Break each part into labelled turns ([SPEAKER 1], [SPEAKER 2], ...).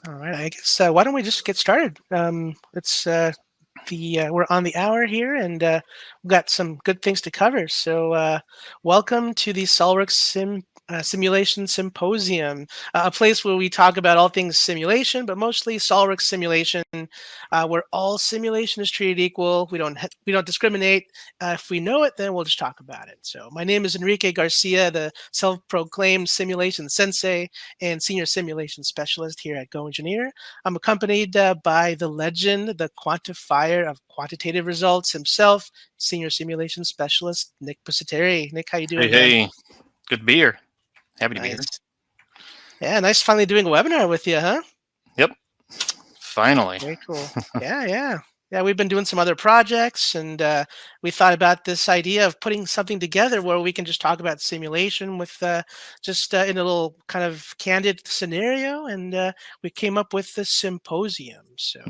[SPEAKER 1] All right, I guess why don't we just get started? It's the We're on the hour here, and we've got some good things to cover. So, welcome to the SolidWorks Simulation Symposium, a place where we talk about all things simulation, but mostly SolidWorks simulation, where all simulation is treated equal. We don't discriminate. If we know it, then we'll just talk about it. So, my name is Enrique Garcia, the self-proclaimed simulation sensei and senior simulation specialist here at GoEngineer. I'm accompanied by the legend, the quantifier of quantitative results himself, senior simulation specialist Nick Pusateri. Nick, how you doing, man?
[SPEAKER 2] Hey, good to be here. Happy to be here.
[SPEAKER 1] Nice. Yeah, nice finally doing a webinar with you, huh?
[SPEAKER 2] Yep, finally.
[SPEAKER 1] Very cool. Yeah, we've been doing some other projects, and we thought about this idea of putting something together where we can just talk about simulation with just in a little kind of candid scenario, and we came up with the Sim-Posium. So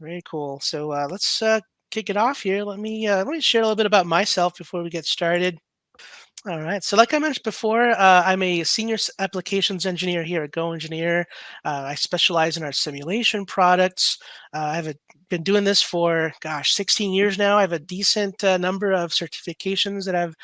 [SPEAKER 1] very cool. So let's kick it off here. Let me share a little bit about myself before we get started. All right. So, like I mentioned before, I'm a senior applications engineer here at GoEngineer. I specialize in our simulation products. Been doing this for, 16 years now. I have a decent number of certifications that I've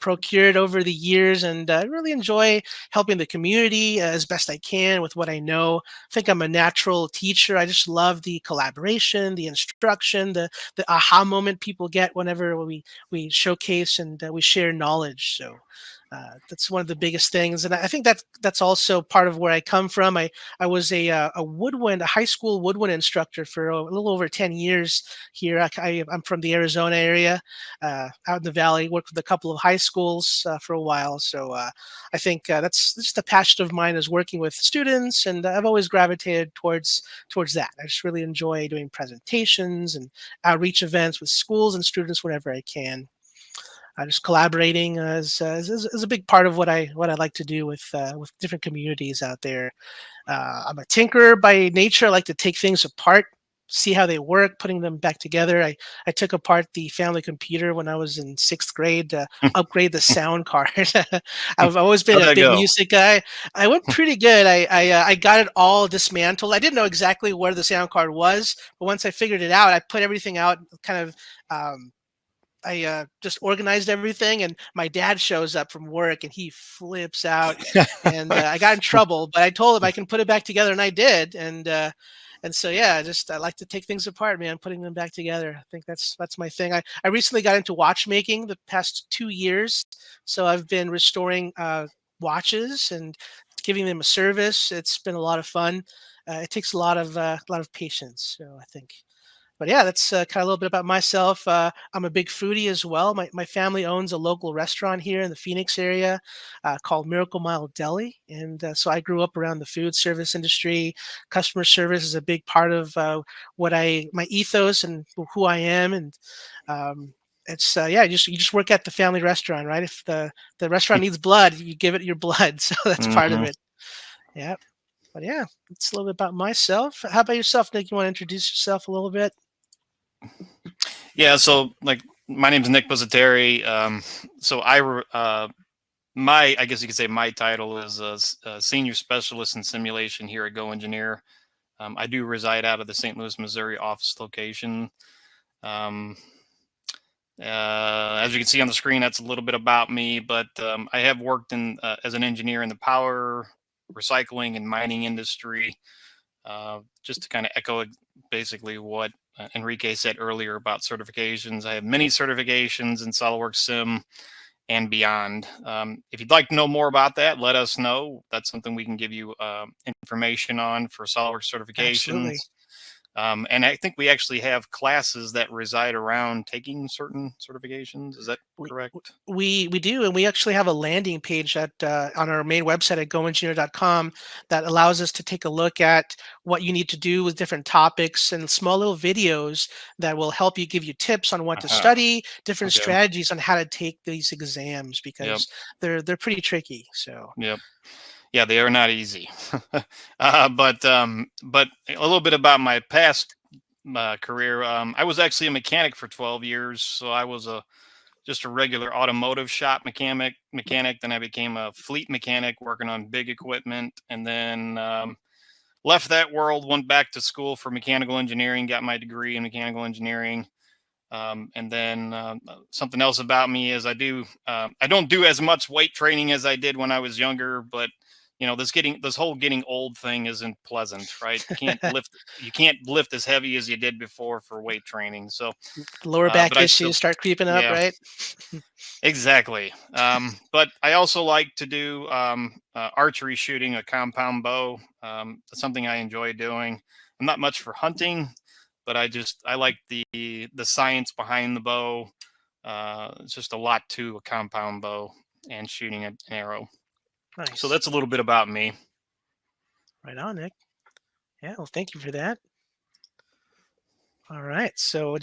[SPEAKER 1] procured over the years, and I really enjoy helping the community as best I can with what I know. I think I'm a natural teacher. I just love the collaboration, the instruction, the aha moment people get whenever we showcase and we share knowledge. So that's one of the biggest things, and I think that's also part of where I come from. I was a high school woodwind instructor for a little over 10 years here. I'm from the Arizona area, out in the valley. Worked with a couple of high schools for a while, so I think that's just a passion of mine, is working with students, and I've always gravitated towards that. I just really enjoy doing presentations and outreach events with schools and students whenever I can. Just collaborating is a big part of what I like to do with different communities out there. I'm a tinkerer by nature. I like to take things apart, see how they work, putting them back together. I took apart the family computer when I was in sixth grade to upgrade the sound card. I've always been
[SPEAKER 2] How'd
[SPEAKER 1] a
[SPEAKER 2] that
[SPEAKER 1] big
[SPEAKER 2] go?
[SPEAKER 1] music guy. I went pretty good. I got it all dismantled. I didn't know exactly where the sound card was, but once I figured it out, I put everything out kind of. I just organized everything, and my dad shows up from work, and he flips out, and I got in trouble. But I told him I can put it back together, and I did. And so yeah, I like to take things apart, man, putting them back together. I think that's my thing. I recently got into watchmaking the past 2 years, so I've been restoring watches and giving them a service. It's been a lot of fun. It takes a lot of patience. So I think. But yeah, that's kind of a little bit about myself. I'm a big foodie as well. My family owns a local restaurant here in the Phoenix area called Miracle Mile Deli. And so I grew up around the food service industry. Customer service is a big part of my ethos and who I am. And it's you just work at the family restaurant, right? If the restaurant needs blood, you give it your blood. So that's part of
[SPEAKER 2] hmm
[SPEAKER 1] it. Yeah. But yeah, it's a little bit about myself. How about yourself, Nick? You want to introduce yourself a little bit?
[SPEAKER 2] Yeah, so my name's Nick Pusateri. So I guess you could say my title is a senior specialist in simulation here at GoEngineer. I do reside out of the St. Louis, Missouri office location. Um, as you can see on the screen, that's a little bit about me, but I have worked as an engineer in the power, recycling, and mining industry. Just to kind of echo basically what Enrique said earlier about certifications, I have many certifications in SolidWorks Sim and beyond. If you'd like to know more about that, let us know. That's something we can give you information on for SolidWorks certifications.
[SPEAKER 1] Absolutely.
[SPEAKER 2] And I think we actually have classes that reside around taking certain certifications. Is that
[SPEAKER 1] We
[SPEAKER 2] correct?
[SPEAKER 1] we do, and we actually have a landing page on our main website at goengineer.com that allows us to take a look at what you need to do with different topics and small little videos that will help you, give you tips on what to
[SPEAKER 2] Uh-huh.
[SPEAKER 1] study, different
[SPEAKER 2] Okay.
[SPEAKER 1] strategies on how to take these exams
[SPEAKER 2] Yep.
[SPEAKER 1] because they're pretty tricky. So
[SPEAKER 2] Yep. Yeah, they are not easy. But a little bit about my past career. I was actually a mechanic for 12 years, so I was just a regular automotive shop mechanic. Then I became a fleet mechanic working on big equipment, and then left that world, went back to school for mechanical engineering, got my degree in mechanical engineering. And then something else about me is I don't do as much weight training as I did when I was younger, but this whole getting old thing isn't pleasant, right? You can't lift as heavy as you did before for weight training. So,
[SPEAKER 1] Lower
[SPEAKER 2] but
[SPEAKER 1] back
[SPEAKER 2] I still,
[SPEAKER 1] issues start creeping up,
[SPEAKER 2] yeah,
[SPEAKER 1] right?
[SPEAKER 2] exactly. But I also like to do archery shooting, a compound bow. That's something I enjoy doing. I'm not much for hunting, but I like the science behind the bow. It's just a lot to a compound bow and shooting an arrow. So
[SPEAKER 1] Nice.
[SPEAKER 2] that's a little bit about me.
[SPEAKER 1] Right on, Nick. Yeah, well, thank you for that. All right. So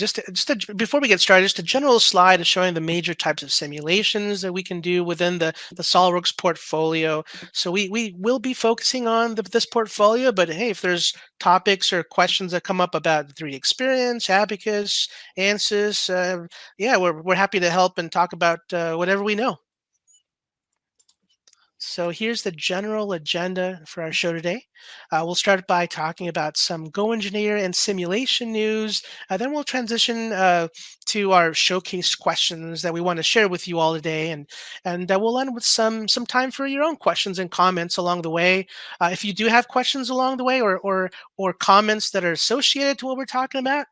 [SPEAKER 1] before we get started, just a general slide is showing the major types of simulations that we can do within the SOLIDWORKS portfolio. So we will be focusing on this portfolio, but hey, if there's topics or questions that come up about 3D Experience, Abacus, ANSYS, yeah, we're happy to help and talk about whatever we know. So here's the general agenda for our show today. We'll start by talking about some GoEngineer and simulation news. Then we'll transition to our showcase questions that we want to share with you all today, and we'll end with some time for your own questions and comments along the way. If you do have questions along the way or comments that are associated to what we're talking about,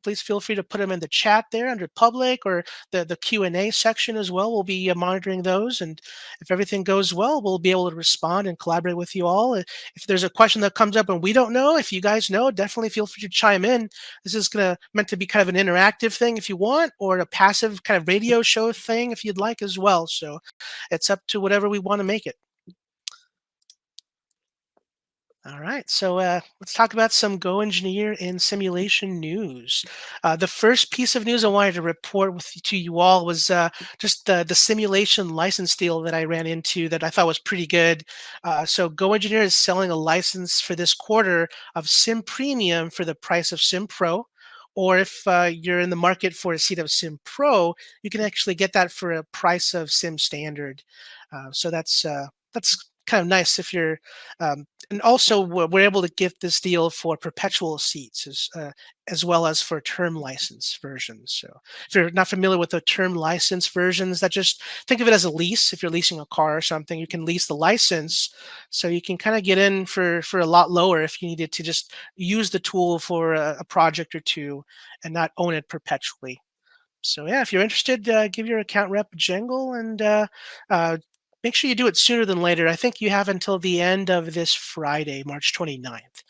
[SPEAKER 1] please feel free to put them in the chat there under public or the Q&A section as well. We'll be monitoring those. And if everything goes well, we'll be able to respond and collaborate with you all. If there's a question that comes up and we don't know, if you guys know, definitely feel free to chime in. This is meant to be kind of an interactive thing if you want, or a passive kind of radio show thing if you'd like as well. So it's up to whatever we want to make it. All right, so let's talk about some GoEngineer and simulation news. The first piece of news I wanted to report to you all was just the simulation license deal that I ran into that I thought was pretty good. So GoEngineer is selling a license for this quarter of Sim Premium for the price of Sim Pro. Or if you're in the market for a seat of Sim Pro, you can actually get that for a price of Sim Standard. So that's kind of nice if you're and also we're able to give this deal for perpetual seats as well as for term license versions. So if you're not familiar with the term license versions, that just think of it as a lease. If you're leasing a car or something, you can lease the license, so you can kind of get in for a lot lower if you needed to just use the tool for a project or two and not own it perpetually. So yeah, if you're interested, give your account rep a jingle and make sure you do it sooner than later. I think you have until the end of this Friday, March 29th.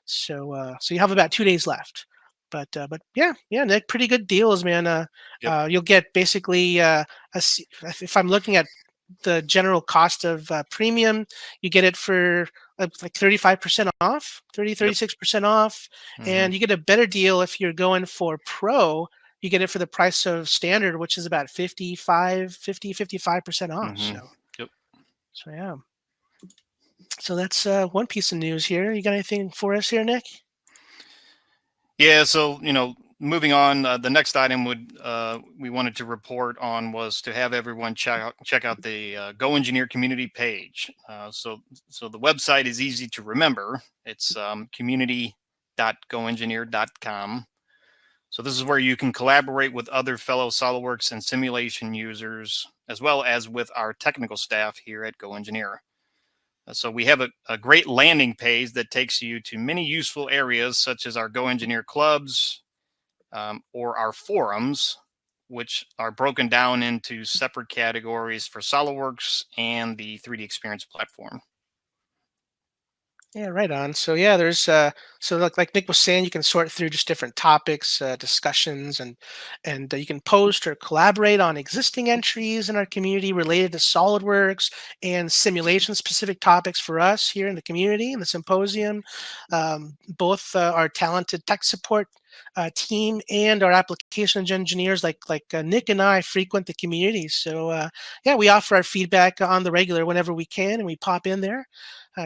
[SPEAKER 1] So you have about 2 days left. But yeah, Nick, pretty good deals, man.
[SPEAKER 2] Yep.
[SPEAKER 1] You'll get basically if I'm looking at the general cost of premium, you get it for like 35% off, 30,
[SPEAKER 2] Yep.
[SPEAKER 1] 36% off.
[SPEAKER 2] Hmm.
[SPEAKER 1] And you get a better deal if you're going for pro. You get it for the price of standard, which is about 55% off.
[SPEAKER 2] Hmm. Yep.
[SPEAKER 1] So yeah. So that's one piece of news here. You got anything for us here, Nick?
[SPEAKER 2] Yeah. So moving on, the next item we wanted to report on was to have everyone check out the GoEngineer community page. So the website is easy to remember. It's community.goengineer.com. So this is where you can collaborate with other fellow SOLIDWORKS and simulation users, as well as with our technical staff here at GoEngineer. So we have a great landing page that takes you to many useful areas, such as our GoEngineer clubs or our forums, which are broken down into separate categories for SOLIDWORKS and the 3D Experience platform.
[SPEAKER 1] Yeah, right on. So yeah, there's so like Nick was saying, you can sort through just different topics, discussions, and you can post or collaborate on existing entries in our community related to SolidWorks and simulation specific topics for us here in the community in the Sim-Posium. Both our talented tech support team and our application engineers like Nick and I frequent the community. So yeah, we offer our feedback on the regular whenever we can, and we pop in there.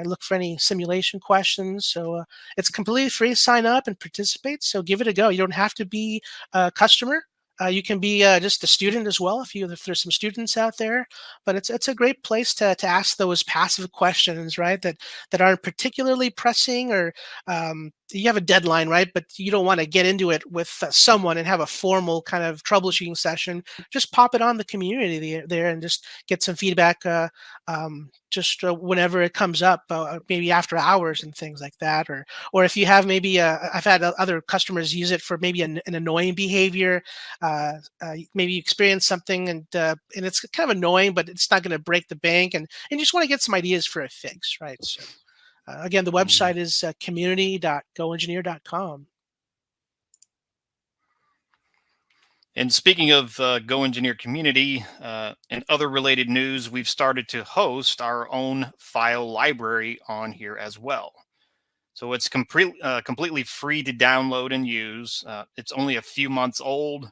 [SPEAKER 1] Look for any simulation questions. So it's completely free to sign up and participate. So give it a go. You don't have to be a customer. You can be just a student as well if there's some students out there. But it's a great place to ask those passive questions, right? That aren't particularly pressing, or you have a deadline, right? But you don't want to get into it with someone and have a formal kind of troubleshooting session. Just pop it on the community there and just get some feedback. Just whenever it comes up, maybe after hours and things like that, or if you have maybe I've had other customers use it for maybe an annoying behavior. Maybe you experience something and it's kind of annoying, but it's not going to break the bank, and you just want to get some ideas for a fix, right? So again, the
[SPEAKER 2] Mhm.
[SPEAKER 1] website is community.goengineer.com.
[SPEAKER 2] And speaking of GoEngineer community and other related news, we've started to host our own file library on here as well. So it's completely free to download and use. It's only a few months old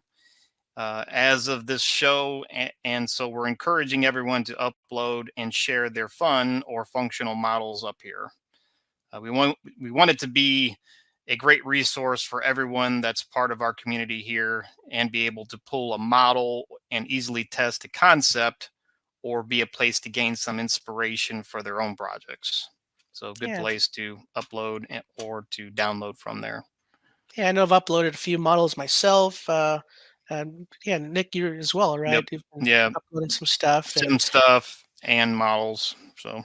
[SPEAKER 2] as of this show, and so we're encouraging everyone to upload and share their fun or functional models up here. We want it to be a great resource for everyone that's part of our community here, and be able to pull a model and easily test a concept, or be a place to gain some inspiration for their own projects. So good
[SPEAKER 1] Yeah,
[SPEAKER 2] place to upload or to download from there.
[SPEAKER 1] yeah, I know I've uploaded a few models myself. And yeah, Nick, you as well,
[SPEAKER 2] Yep.
[SPEAKER 1] right? You've been
[SPEAKER 2] Yeah.
[SPEAKER 1] uploading some stuff, and
[SPEAKER 2] Sim stuff and models. So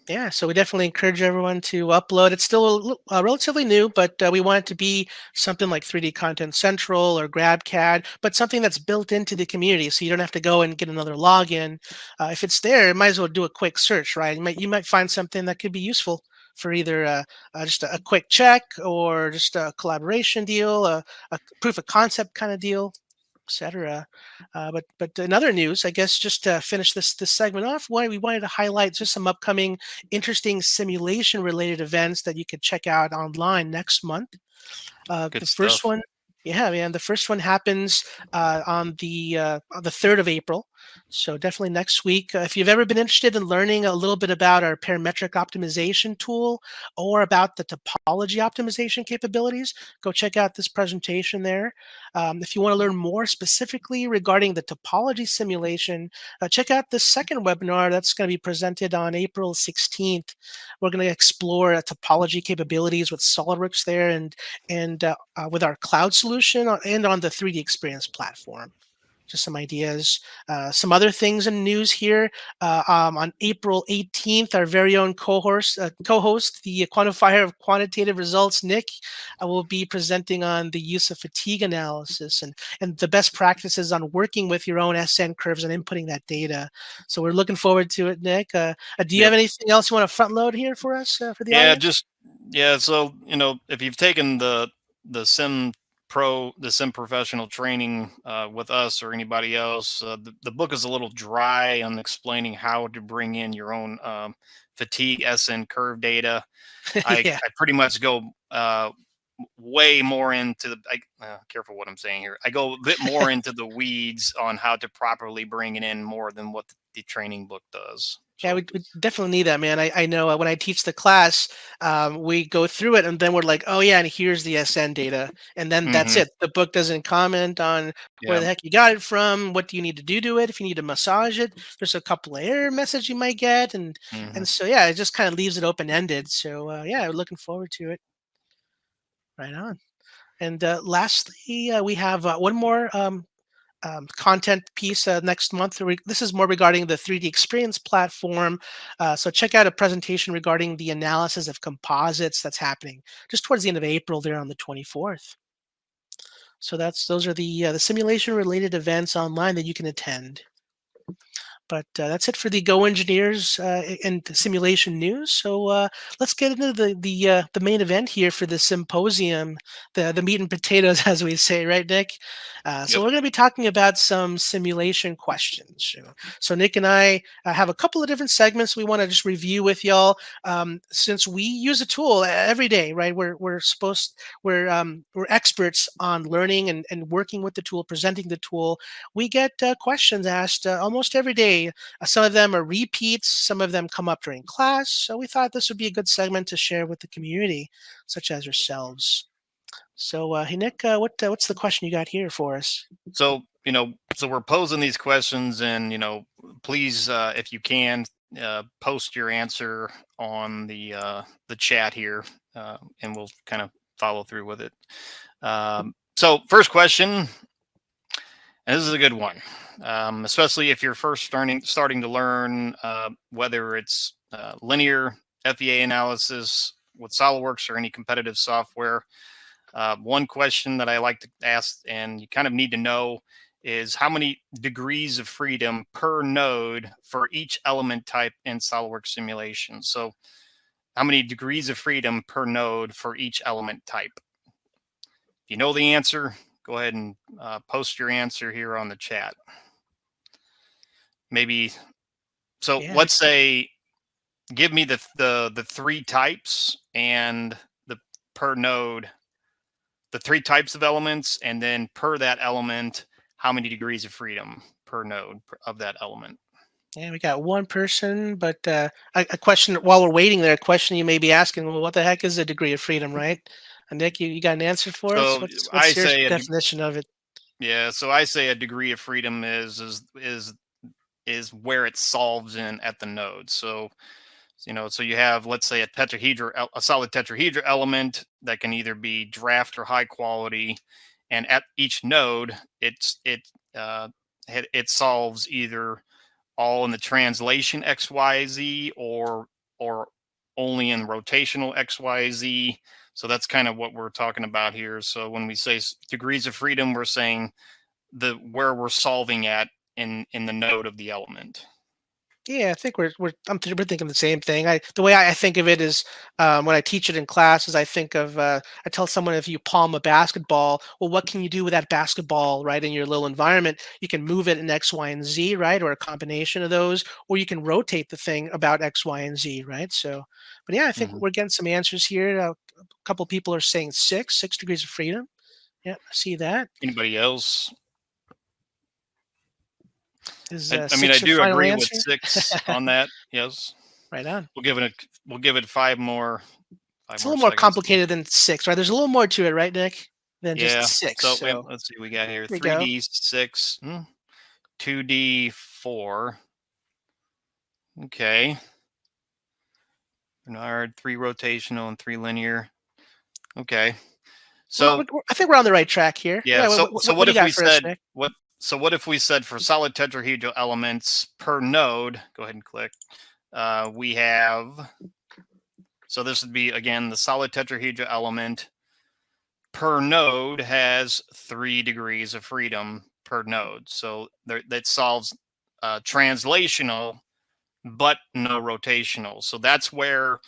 [SPEAKER 1] yeah, so we definitely encourage everyone to upload. It's still relatively new, but we want it to be something like 3D Content Central or GrabCAD, but something that's built into the community, so you don't have to go and get another login. If it's there, you might as well do a quick search, right? You might find something that could be useful for either just a quick check, or just a collaboration deal, a proof of concept kind of deal, etc. But in other news, I guess just to finish this segment off, why we wanted to highlight just some upcoming interesting simulation related events that you could check out online next month.
[SPEAKER 2] good
[SPEAKER 1] The first
[SPEAKER 2] stuff.
[SPEAKER 1] one, yeah, man, the first one happens on the 3rd of April. So definitely next week. If you've ever been interested in learning a little bit about our parametric optimization tool, or about the topology optimization capabilities, go check out this presentation there. If you want to learn more specifically regarding the topology simulation, check out the second webinar that's going to be presented on April 16th. We're going to explore topology capabilities with SOLIDWORKS there, and with our cloud solution, and on the 3D Experience platform. Just some ideas. Some other things in news here. On April 18th, our very own co-host, the quantifier of quantitative results, Nick, will be presenting on the use of fatigue analysis, and the best practices on working with your own SN curves and inputting that data. So we're looking forward to it, Nick. Do you have
[SPEAKER 2] Yep.
[SPEAKER 1] anything else you want to front load here for us, for the
[SPEAKER 2] Yeah,
[SPEAKER 1] audience?
[SPEAKER 2] just yeah. So if you've taken the the Sim Professional training with us or anybody else, the book is a little dry on explaining how to bring in your own fatigue SN curve data.
[SPEAKER 1] Yeah.
[SPEAKER 2] I pretty much go way more into careful what I'm saying here. I go a bit more into the weeds on how to properly bring it in more than what the training book does.
[SPEAKER 1] Yeah,
[SPEAKER 2] So.
[SPEAKER 1] we definitely need that, man. I know when I teach the class, we go through it, and then we're like, oh, yeah, and here's the SN data. And then that's
[SPEAKER 2] Hmm.
[SPEAKER 1] it. The book doesn't comment on where
[SPEAKER 2] Yeah.
[SPEAKER 1] the heck you got it from, what do you need to do to it, if you need to massage it. There's a couple of error messages you might get. And
[SPEAKER 2] Hmm.
[SPEAKER 1] so, yeah, it just kind of leaves it open ended. So, yeah, we're looking forward to it. Right on. And lastly, we have one more content piece next month. This is more regarding the 3D Experience platform. So check out a presentation regarding the analysis of composites that's happening just towards the end of April there on the 24th. So those are the simulation related events online that you can attend. But that's it for the Go Engineers and simulation news. So let's get into the main event here for the symposium, the meat and potatoes, as we say, right, Nick? So
[SPEAKER 2] Yep.
[SPEAKER 1] we're going to be talking about some simulation questions. So Nick and I have a couple of different segments we want to just review with y'all. Since we use a tool every day, right? We're experts on learning and working with the tool, presenting the tool. We get questions asked almost every day. Some of them are repeats, some of them come up during class. So we thought this would be a good segment to share with the community, such as yourselves. So, hey Nick, what's the question you got here for us?
[SPEAKER 2] So, so we're posing these questions, and please, if you can, post your answer on the chat here, and we'll kind of follow through with it. So, first question, and this is a good one, especially if you're first starting to learn whether it's linear FEA analysis with SolidWorks or any competitive software. One question that I like to ask, and you kind of need to know, is how many degrees of freedom per node for each element type in SolidWorks simulation. So how many degrees of freedom per node for each element type? If you know the answer, go ahead and post your answer here on the chat. Maybe, so
[SPEAKER 1] Yeah,
[SPEAKER 2] let's say, give me the three types and the per node, the three types of elements, and then per that element, how many degrees of freedom per node of that element.
[SPEAKER 1] yeah, we got one person, but a question while we're waiting there. A question you may be asking: well, what the heck is a degree of freedom, right? Nick, you got an answer for us?
[SPEAKER 2] So I
[SPEAKER 1] What's your
[SPEAKER 2] say,
[SPEAKER 1] definition of it?
[SPEAKER 2] yeah. So I say a degree of freedom is where it solves in at the node. So so you have, let's say, a solid tetrahedra element that can either be draft or high quality, and at each node, uh, it solves either all in the translation XYZ or only in rotational XYZ. So that's kind of what we're talking about here. So when we say degrees of freedom, we're saying where we're solving at in the node of the element.
[SPEAKER 1] Yeah, I think we're thinking the same thing. The way I think of it is when I teach it in classes, I think of I tell someone if you palm a basketball, well, what can you do with that basketball, right, in your little environment? You can move it in X, Y, and Z, right, or a combination of those, or you can rotate the thing about X, Y, and Z, right? So, but yeah, I think
[SPEAKER 2] Mhm.
[SPEAKER 1] we're getting some answers here. A couple people are saying six degrees of freedom. Yeah, I see that.
[SPEAKER 2] Anybody else?
[SPEAKER 1] Is
[SPEAKER 2] I mean, I
[SPEAKER 1] six your
[SPEAKER 2] do
[SPEAKER 1] final
[SPEAKER 2] agree with
[SPEAKER 1] answer?
[SPEAKER 2] 6 on that. Yes.
[SPEAKER 1] Right on.
[SPEAKER 2] We'll give it five
[SPEAKER 1] It's a
[SPEAKER 2] more
[SPEAKER 1] little more
[SPEAKER 2] seconds.
[SPEAKER 1] complicated than 6, right? There's a little more to it, right, Nick, than just
[SPEAKER 2] Yeah.
[SPEAKER 1] 6,
[SPEAKER 2] So
[SPEAKER 1] so
[SPEAKER 2] let's see, we got here
[SPEAKER 1] here we go.
[SPEAKER 2] 3D 6, 2D 4. Okay. Bernard, 3 rotational and 3 linear. Okay. So
[SPEAKER 1] I think we're on the right track here.
[SPEAKER 2] yeah,
[SPEAKER 1] Yeah,
[SPEAKER 2] so
[SPEAKER 1] what
[SPEAKER 2] what
[SPEAKER 1] do you
[SPEAKER 2] if
[SPEAKER 1] got
[SPEAKER 2] we
[SPEAKER 1] for us,
[SPEAKER 2] said
[SPEAKER 1] Nick?
[SPEAKER 2] what if we said for solid tetrahedral elements per node, go ahead and click. We have, so this would be again the solid tetrahedral element per node has 3 degrees of freedom per node. So that solves translational but no rotational. So that's where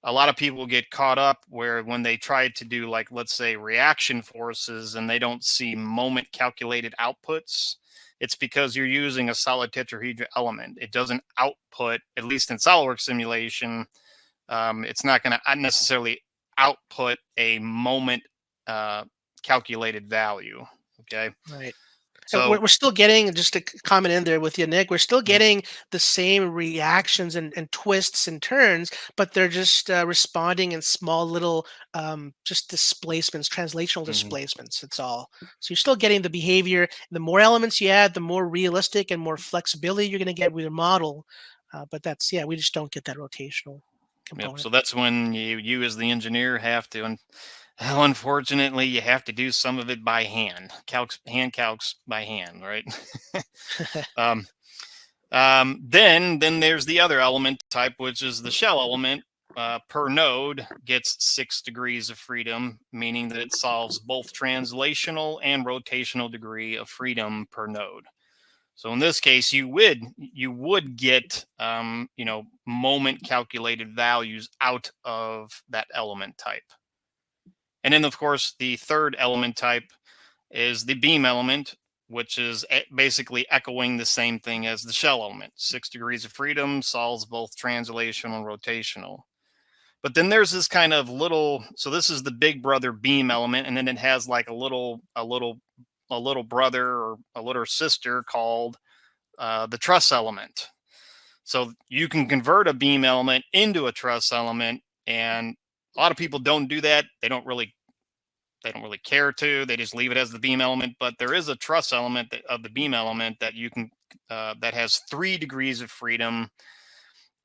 [SPEAKER 2] a lot of people get caught up, where when they try to do, like, let's say, reaction forces, and they don't see moment calculated outputs, it's because you're using a solid tetrahedral element. It doesn't output, at least in SolidWorks simulation, it's not going to necessarily output a moment calculated value. Okay.
[SPEAKER 1] Right. And
[SPEAKER 2] So
[SPEAKER 1] we're still getting, just to comment in there with you, Nick, we're still
[SPEAKER 2] mm,
[SPEAKER 1] getting the same reactions and twists and turns, but they're just responding in small little just displacements, translational
[SPEAKER 2] mhm.
[SPEAKER 1] displacements. That's all. So you're still getting the behavior. The more elements you add, the more realistic and more flexibility you're going to get with your model. But that's, yeah, we just don't get that rotational
[SPEAKER 2] Yep.
[SPEAKER 1] component.
[SPEAKER 2] So that's when you as the engineer have to, and unfortunately, you have to do some of it by hand, hand calcs by hand, right? um, then there's the other element type, which is the shell element. Per node gets 6 degrees of freedom, meaning that it solves both translational and rotational degree of freedom per node. So in this case, you would get moment calculated values out of that element type. And then, of course, the third element type is the beam element, which is basically echoing the same thing as the shell element. 6 degrees of freedom solves both translational and rotational. But then there's this kind of little, so this is the big brother beam element, and then it has like a little brother or a little sister called the truss element. So you can convert a beam element into a truss element, and a lot of people don't do that. They don't really they don't really care to. They just leave it as the beam element. But there is a truss element of the beam element that you can that has 3 degrees of freedom,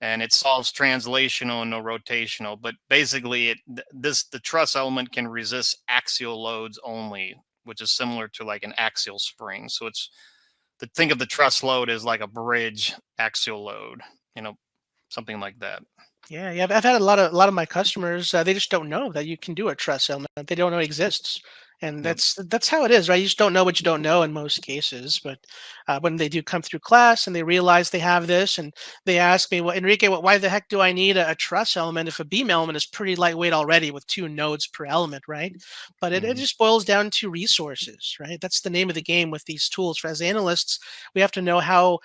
[SPEAKER 2] and it solves translational and no rotational. But basically, the truss element can resist axial loads only, which is similar to like an axial spring. So it's think of the truss load as like a bridge axial load, something like that.
[SPEAKER 1] Yeah. I've had a lot of my customers. They just don't know that you can do a truss element. They don't know it exists, and
[SPEAKER 2] Yep.
[SPEAKER 1] that's how it is, right? You just don't know what you don't know in most cases. But when they do come through class and they realize they have this, and they ask me, "Well, Enrique, why the heck do I need a truss element if a beam element is pretty lightweight already with 2 nodes per element, right?" But it
[SPEAKER 2] Hmm.
[SPEAKER 1] just boils down to resources, right? That's the name of the game with these tools. For as analysts, we have to know how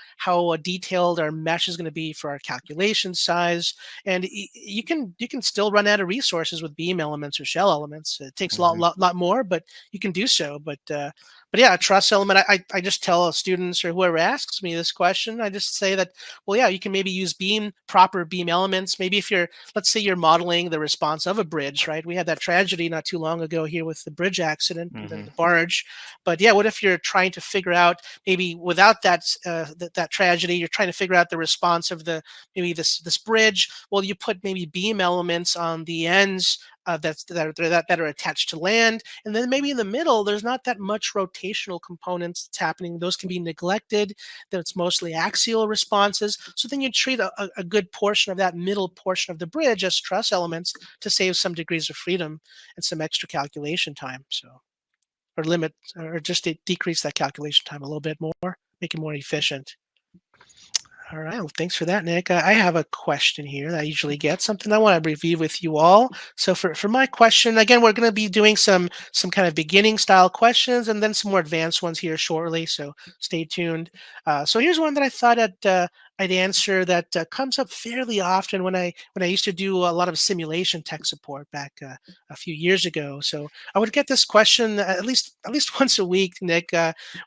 [SPEAKER 1] detailed our mesh is going to be for our calculation size, and you can still run out of resources with beam elements or shell elements. It takes a lot
[SPEAKER 2] Hmm.
[SPEAKER 1] lot more, but you can do so. But yeah, a truss element. I just tell students or whoever asks me this question, I just say that, well, yeah, you can maybe use proper beam elements. Maybe if let's say you're modeling the response of a bridge, right? We had that tragedy not too long ago here with the bridge accident and the
[SPEAKER 2] Hmm.
[SPEAKER 1] barge. But yeah, what if you're trying to figure out, maybe without that tragedy, you're trying to figure out the response of maybe this bridge. Well, you put maybe beam elements on the ends that are attached to land, and then maybe in the middle there's not that much rotational components that's happening. Those can be neglected. That's mostly axial responses. So then you treat a good portion of that middle portion of the bridge as truss elements to save some degrees of freedom and some extra calculation time. So, or limit, or just to decrease that calculation time a little bit more, make it more efficient. All right. Well, thanks for that, Nick. I have a question here that I usually get, something I want to review with you all. So for my question, again, we're going to be doing some kind of beginning style questions and then some more advanced ones here shortly. So stay tuned. So here's one that I thought I'd answer that comes up fairly often when I used to do a lot of simulation tech support back a few years ago. So I would get this question at least once a week, Nick,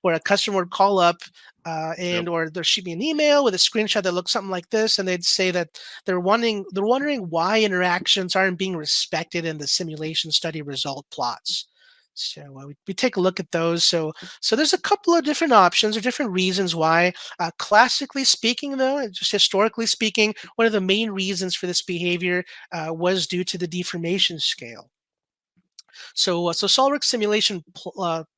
[SPEAKER 1] where a customer would call up
[SPEAKER 2] Yep.
[SPEAKER 1] or they'll shoot me an email with a screenshot that looks something like this, and they'd say that they're wondering why interactions aren't being respected in the simulation study result plots. So we take a look at those. So there's a couple of different options or different reasons why. Classically speaking, though, and just historically speaking, one of the main reasons for this behavior was due to the deformation scale. So SOLIDWORKS simulation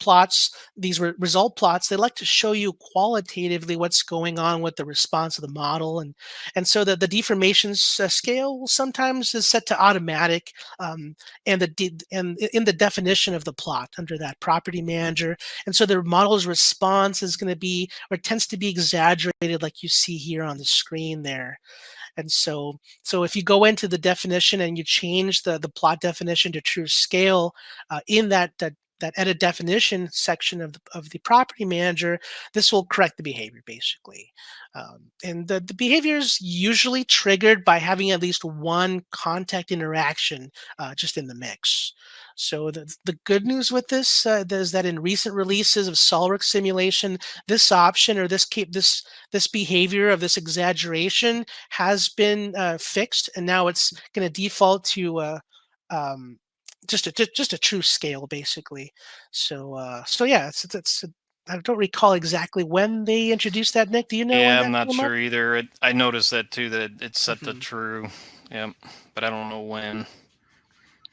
[SPEAKER 1] plots, these result plots, they like to show you qualitatively what's going on with the response of the model, and so the deformation scale sometimes is set to automatic, and in the definition of the plot under that property manager, and so the model's response is going to be, or tends to be, exaggerated, like you see here on the screen there. And so if you go into the definition and you change the plot definition to true scale in that edit definition section of the property manager, this will correct the behavior basically. And the behavior is usually triggered by having at least one contact interaction just in the mix. So the good news with this is that in recent releases of SOLIDWORKS simulation, this option, or this behavior of this exaggeration has been fixed, and now it's going to default to um, just a true scale, basically. So yeah, I don't recall exactly when they introduced that. Nick, do you know when
[SPEAKER 2] Yeah, I'm
[SPEAKER 1] that
[SPEAKER 2] not
[SPEAKER 1] came up?
[SPEAKER 2] sure either. I noticed that too, that it's set to
[SPEAKER 1] Mhm.
[SPEAKER 2] true. Yep. But I don't know when.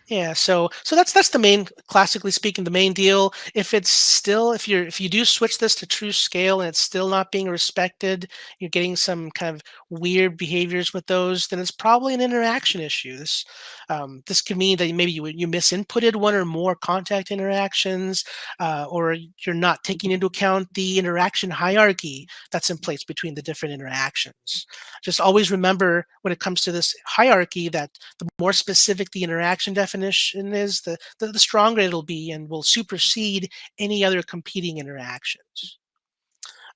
[SPEAKER 1] Yeah, so that's the main, classically speaking, the main deal. If you do switch this to true scale and it's still not being respected, you're getting some kind of weird behaviors with those, then it's probably an interaction issue. This could mean that maybe you misinputted one or more contact interactions, or you're not taking into account the interaction hierarchy that's in place between the different interactions. Just always remember when it comes to this hierarchy that the more specific the interaction definition is, the stronger it'll be and will supersede any other competing interactions.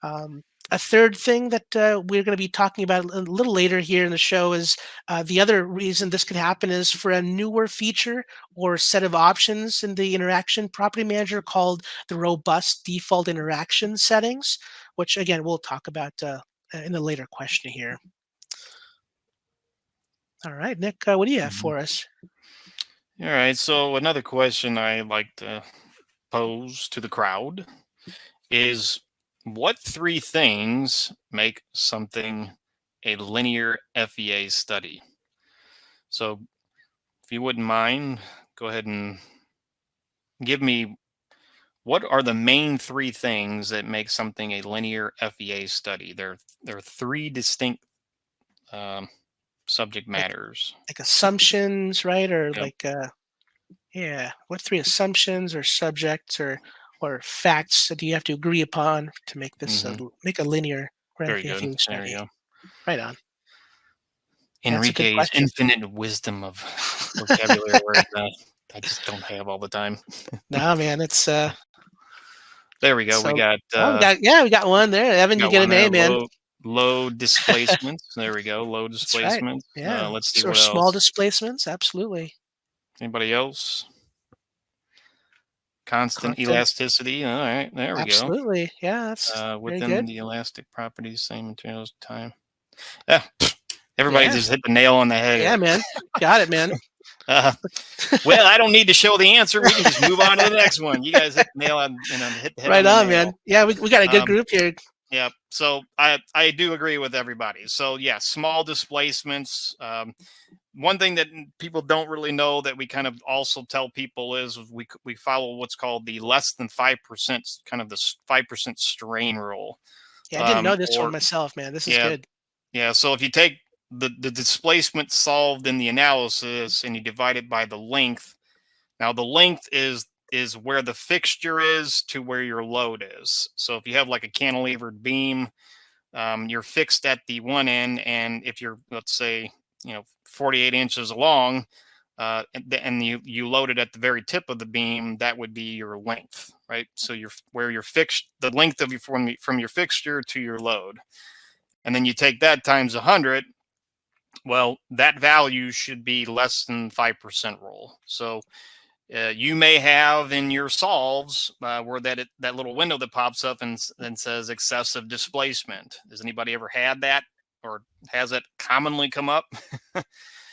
[SPEAKER 1] Um, a third thing that we're going to be talking about a little later here in the show is the other reason this could happen is for a newer feature or set of options in the interaction property manager called the robust default interaction settings, which again we'll talk about in the later question here. All right, Nick, what do you have
[SPEAKER 2] Mhm.
[SPEAKER 1] for us?
[SPEAKER 2] All right. So another question I like to pose to the crowd is, what three things make something a linear FEA study? So if you wouldn't mind, go ahead and give me, what are the main three things that make something a linear FEA study? There are three distinct um, subject
[SPEAKER 1] Like
[SPEAKER 2] matters.
[SPEAKER 1] assumptions, right? Or
[SPEAKER 2] Yep.
[SPEAKER 1] like yeah, what three assumptions or subjects or facts that you have to agree upon to make this
[SPEAKER 2] Hmm.
[SPEAKER 1] make a linear
[SPEAKER 2] Very good.
[SPEAKER 1] ranking
[SPEAKER 2] There you
[SPEAKER 1] study?
[SPEAKER 2] go.
[SPEAKER 1] Right on. That's a good
[SPEAKER 2] Enrique's
[SPEAKER 1] question.
[SPEAKER 2] infinite wisdom of vocabulary words that I just don't have all the time.
[SPEAKER 1] No, man, it's
[SPEAKER 2] There we go. We
[SPEAKER 1] so.
[SPEAKER 2] got
[SPEAKER 1] Oh, we got one there. Evan, you
[SPEAKER 2] got
[SPEAKER 1] get a
[SPEAKER 2] one there.
[SPEAKER 1] name, man.
[SPEAKER 2] Low displacements. There we go. Low
[SPEAKER 1] That's right.
[SPEAKER 2] displacements.
[SPEAKER 1] Yeah.
[SPEAKER 2] Let's see
[SPEAKER 1] Or
[SPEAKER 2] what
[SPEAKER 1] small
[SPEAKER 2] else.
[SPEAKER 1] displacements, absolutely.
[SPEAKER 2] Anybody else? Constant
[SPEAKER 1] Constant,
[SPEAKER 2] elasticity. All right, there we go.
[SPEAKER 1] absolutely. Yeah, that's very
[SPEAKER 2] Within
[SPEAKER 1] good.
[SPEAKER 2] the elastic properties, same materials, time. Yeah, everybody
[SPEAKER 1] Yeah.
[SPEAKER 2] just hit the nail on the head
[SPEAKER 1] Yeah,
[SPEAKER 2] here.
[SPEAKER 1] man. Got it, man.
[SPEAKER 2] Uh, well, I don't need to show the answer. We can just move on to the next one. You guys hit the nail on, hit the head
[SPEAKER 1] Right
[SPEAKER 2] on the
[SPEAKER 1] on, man.
[SPEAKER 2] nail.
[SPEAKER 1] Yeah, we got a good
[SPEAKER 2] Um,
[SPEAKER 1] group here.
[SPEAKER 2] yeah. So I do agree with everybody. So yeah, small displacements. One thing that people don't really know that we kind of also tell people is we follow what's called the less than 5%, kind of the 5% strain rule.
[SPEAKER 1] Yeah, I didn't know this one
[SPEAKER 2] Or
[SPEAKER 1] myself, man. This is
[SPEAKER 2] yeah,
[SPEAKER 1] good.
[SPEAKER 2] yeah. So if you take the displacement solved in the analysis and you divide it by the length, now the length is where the fixture is to where your load is. So if you have like a cantilevered beam, you're fixed at the one end, and if you're, let's say, 48 inches long, and you load it at the very tip of the beam, that would be your length, right? So you're where you're fixed, the length of you from your fixture to your load, and then you take that times 100. Well, that value should be less than 5% roll. So you may have in your solves where that little window that pops up and says excessive displacement. Has anybody ever had that, or has it commonly come up?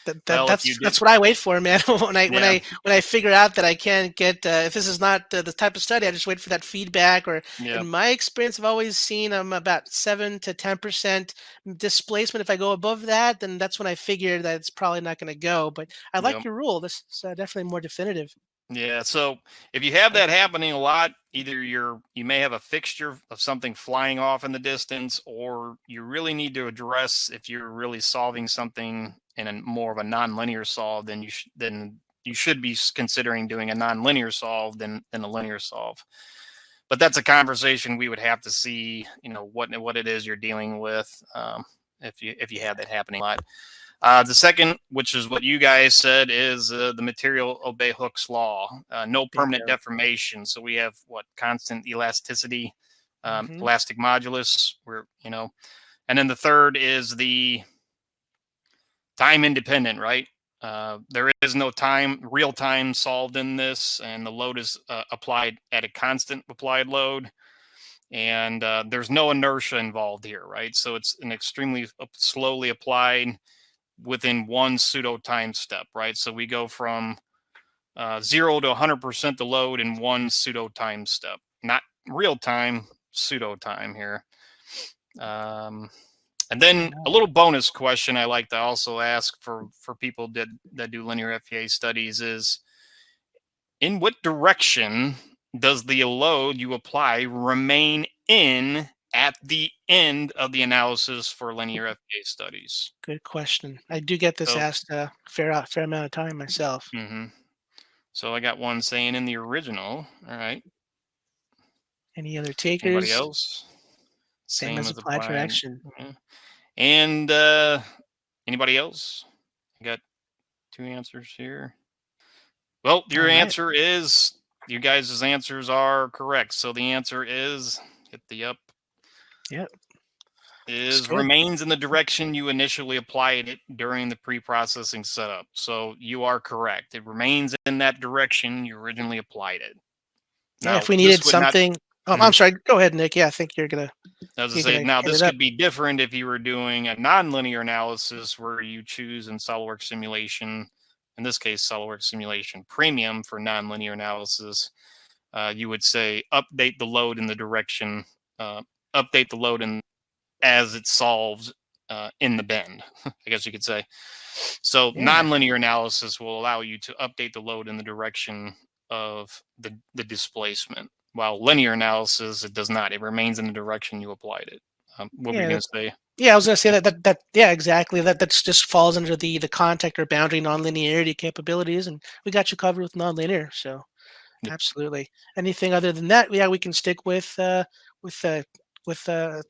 [SPEAKER 1] That, that
[SPEAKER 2] Well, if you
[SPEAKER 1] that's
[SPEAKER 2] did,
[SPEAKER 1] that's what I wait for, man. when I when
[SPEAKER 2] yeah,
[SPEAKER 1] I when I figure out that I can't get if this is not the type of study, I just wait for that feedback. Or
[SPEAKER 2] yeah,
[SPEAKER 1] in my experience, I've always seen about 7 to 10% displacement. If I go above that, then that's when I figure that it's probably not going to go. But I
[SPEAKER 2] yeah.
[SPEAKER 1] like your rule. This is definitely more definitive.
[SPEAKER 2] Yeah, so if you have
[SPEAKER 1] Like,
[SPEAKER 2] that happening a lot, either you may have a fixture of something flying off in the distance, or you really need to address if you're really solving something in a more of a nonlinear solve, then you should be considering doing a nonlinear solve than a linear solve. But that's a conversation we would have to see, what it is you're dealing with, if you
[SPEAKER 1] yeah,
[SPEAKER 2] have that happening a lot. The second, which is what you guys said, is the material obey Hooke's law. No permanent
[SPEAKER 1] bingo.
[SPEAKER 2] deformation. So we have what, constant elasticity,
[SPEAKER 1] Hmm.
[SPEAKER 2] elastic modulus. And then the third is the time independent, right? There is no real time solved in this, and the load is applied at a constant applied load, and there's no inertia involved here, right? So it's an extremely slowly applied within one pseudo time step, right? So we go from 0 to 100% the load in one pseudo time step, not real time, pseudo time here. And then
[SPEAKER 1] Right
[SPEAKER 2] a
[SPEAKER 1] on.
[SPEAKER 2] little bonus question I like to also ask for people that do linear FEA studies is, in what direction does the load you apply remain in at the end of the analysis for linear FEA studies?
[SPEAKER 1] Good question. I do get this
[SPEAKER 2] So,
[SPEAKER 1] asked a fair amount of time myself.
[SPEAKER 2] mhm. So I got one saying in the original. All right.
[SPEAKER 1] Any other
[SPEAKER 2] Anybody
[SPEAKER 1] takers?
[SPEAKER 2] else?
[SPEAKER 1] Same
[SPEAKER 2] Same
[SPEAKER 1] as
[SPEAKER 2] as
[SPEAKER 1] applied for
[SPEAKER 2] applied.
[SPEAKER 1] action.
[SPEAKER 2] Yeah. And anybody else? I got two answers here. Well,
[SPEAKER 1] All right.
[SPEAKER 2] you guys' answers are correct. So the answer is, hit the up,
[SPEAKER 1] Yep. It's
[SPEAKER 2] is
[SPEAKER 1] good.
[SPEAKER 2] remains in the direction you initially applied it during the pre-processing setup. So you are correct. It remains in that direction you originally applied it.
[SPEAKER 1] Yeah,
[SPEAKER 2] Now,
[SPEAKER 1] if we
[SPEAKER 2] this
[SPEAKER 1] needed
[SPEAKER 2] would not.
[SPEAKER 1] something. Oh, I'm
[SPEAKER 2] Mhm.
[SPEAKER 1] sorry. Go ahead, Nick. Yeah, I think
[SPEAKER 2] As I
[SPEAKER 1] you're
[SPEAKER 2] say,
[SPEAKER 1] gonna
[SPEAKER 2] now
[SPEAKER 1] hit it
[SPEAKER 2] this
[SPEAKER 1] up.
[SPEAKER 2] could be different if you were doing a nonlinear analysis where you choose in SOLIDWORKS simulation in this case, SOLIDWORKS Simulation Premium for nonlinear analysis, you would say update the load in the direction, update the load in as it solves in the bend, I guess you could say. So
[SPEAKER 1] Yeah.
[SPEAKER 2] nonlinear analysis will allow you to update the load in the direction of the displacement, while linear analysis, it does not. It remains in the direction you applied it. What were you
[SPEAKER 1] Yeah.
[SPEAKER 2] going to say?
[SPEAKER 1] Yeah, I was gonna say that yeah, exactly. That's just falls under the contact or boundary nonlinearity capabilities, and we got you covered with nonlinear. So
[SPEAKER 2] Yep.
[SPEAKER 1] absolutely. Anything other than that, yeah, we can stick with uh, with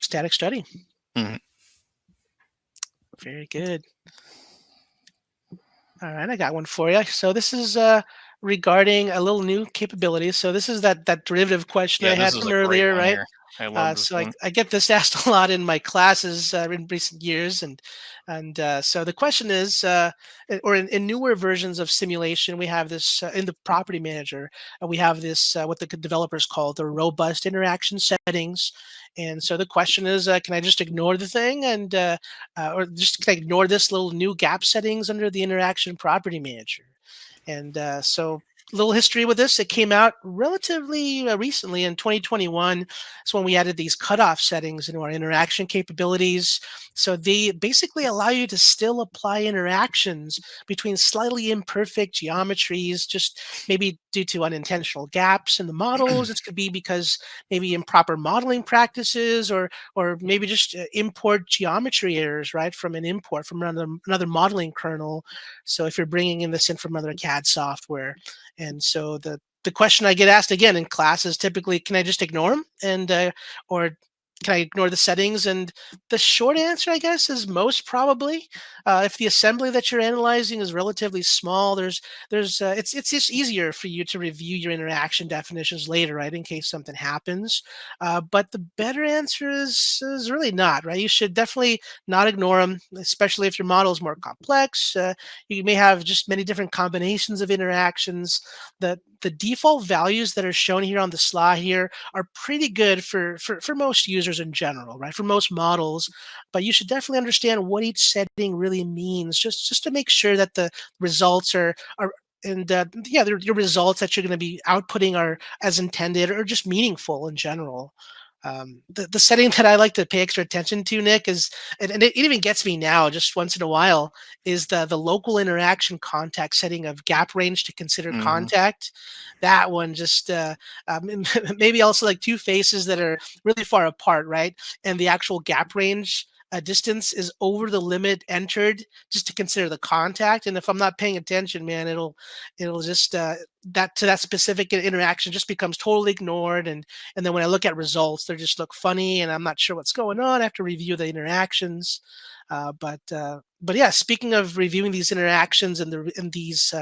[SPEAKER 1] static study.
[SPEAKER 2] Mhm.
[SPEAKER 1] Very good. All right, I got one for you. So this is regarding a little new capability. So this is that derivative question I
[SPEAKER 2] Yeah, this
[SPEAKER 1] had
[SPEAKER 2] is
[SPEAKER 1] from
[SPEAKER 2] a great
[SPEAKER 1] earlier,
[SPEAKER 2] one
[SPEAKER 1] right?
[SPEAKER 2] here. I love this
[SPEAKER 1] So
[SPEAKER 2] one.
[SPEAKER 1] I get this asked a lot in my classes in recent years, and so the question is, or in newer versions of simulation, we have this in the property manager. We have this what the developers call the robust interaction settings, and so the question is, can I just ignore the thing or just can I ignore this little new gap settings under the interaction property manager? And so little history with this. It came out relatively recently in 2021. It's when we added these cutoff settings into our interaction capabilities. So they basically allow you to still apply interactions between slightly imperfect geometries, just maybe due to unintentional gaps in the models. It could be because maybe improper modeling practices or maybe just import geometry errors, right, from an import from another modeling kernel. So if you're bringing in this in from another CAD software, and so the question I get asked again in class is typically, can I just ignore them or can I ignore the settings? And the short answer, I guess, is most probably. If the assembly that you're analyzing is relatively small, there's it's just easier for you to review your interaction definitions later, right, in case something happens. But the better answer is really not, right. You should definitely not ignore them, especially if your model is more complex. You may have just many different combinations of interactions. The default values that are shown here on the slide here are pretty good for most users in general, right? For most models, but you should definitely understand what each setting really means, just to make sure that the results are and yeah, your results that you're going to be outputting are as intended or just meaningful in general. The setting that I like to pay extra attention to, Nick, is and it even gets me now, just once in a while, is the local interaction contact setting of gap range to consider
[SPEAKER 2] Hmm.
[SPEAKER 1] contact. That one just maybe also like two faces that are really far apart, right? And the actual gap range distance is over the limit entered just to consider the contact. And if I'm not paying attention, man, it'll just that to that specific interaction just becomes totally ignored. And then when I look at results, they just look funny, and I'm not sure what's going on. I have to review the interactions. But yeah, speaking of reviewing these interactions and these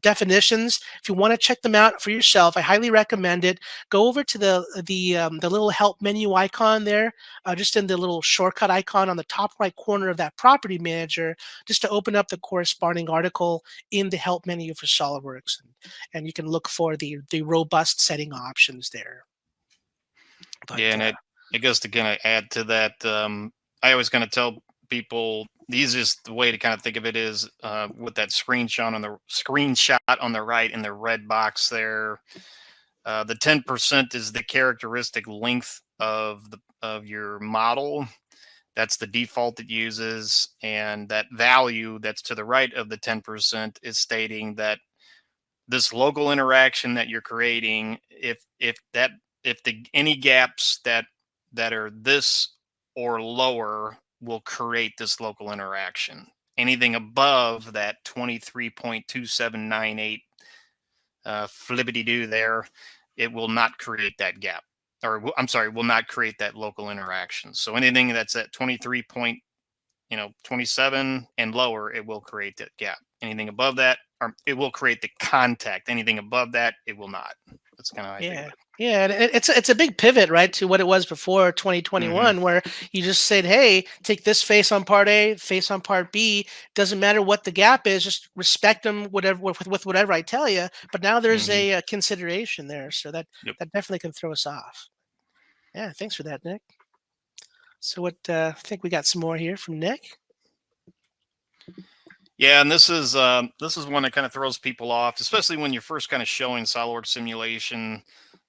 [SPEAKER 1] definitions, if you want to check them out for yourself, I highly recommend it. Go over to the little help menu icon there, just in the little shortcut icon on the top right corner of that property manager, just to open up the corresponding article in the help menu for SolidWorks, and you can look for the robust setting options there. But
[SPEAKER 2] Yeah, and I guess to kind of add to that, I always kind of tell people the easiest way to kind of think of it is with that screenshot on the right in the red box there. The 10% is the characteristic length of your model. That's the default it uses, and that value that's to the right of the 10% is stating that this local interaction that you're creating, if the any gaps that are this or lower will create this local interaction. Anything above that 23.2798 flippity do there, it will not create that gap, or I'm sorry, will not create that local interaction. So anything that's at 23 point, 27 and lower, it will create that gap. Anything above that, or it will create the contact. Anything above that, it will not. That's kind of how I think of
[SPEAKER 1] yeah.
[SPEAKER 2] it.
[SPEAKER 1] Yeah, and it's a big pivot, right, to what it was before
[SPEAKER 2] Hmm.
[SPEAKER 1] 2021, where you just said, "Hey, take this face on part A, face on part B. Doesn't matter what the gap is, just respect them, whatever with whatever I tell you." But now there's
[SPEAKER 2] Hmm.
[SPEAKER 1] a consideration there, so
[SPEAKER 2] Yep.
[SPEAKER 1] that definitely can throw us off. Yeah, thanks for that, Nick. So what I think we got some more here from Nick.
[SPEAKER 2] Yeah, and this is one that kind of throws people off, especially when you're first kind of showing SolidWorks simulation,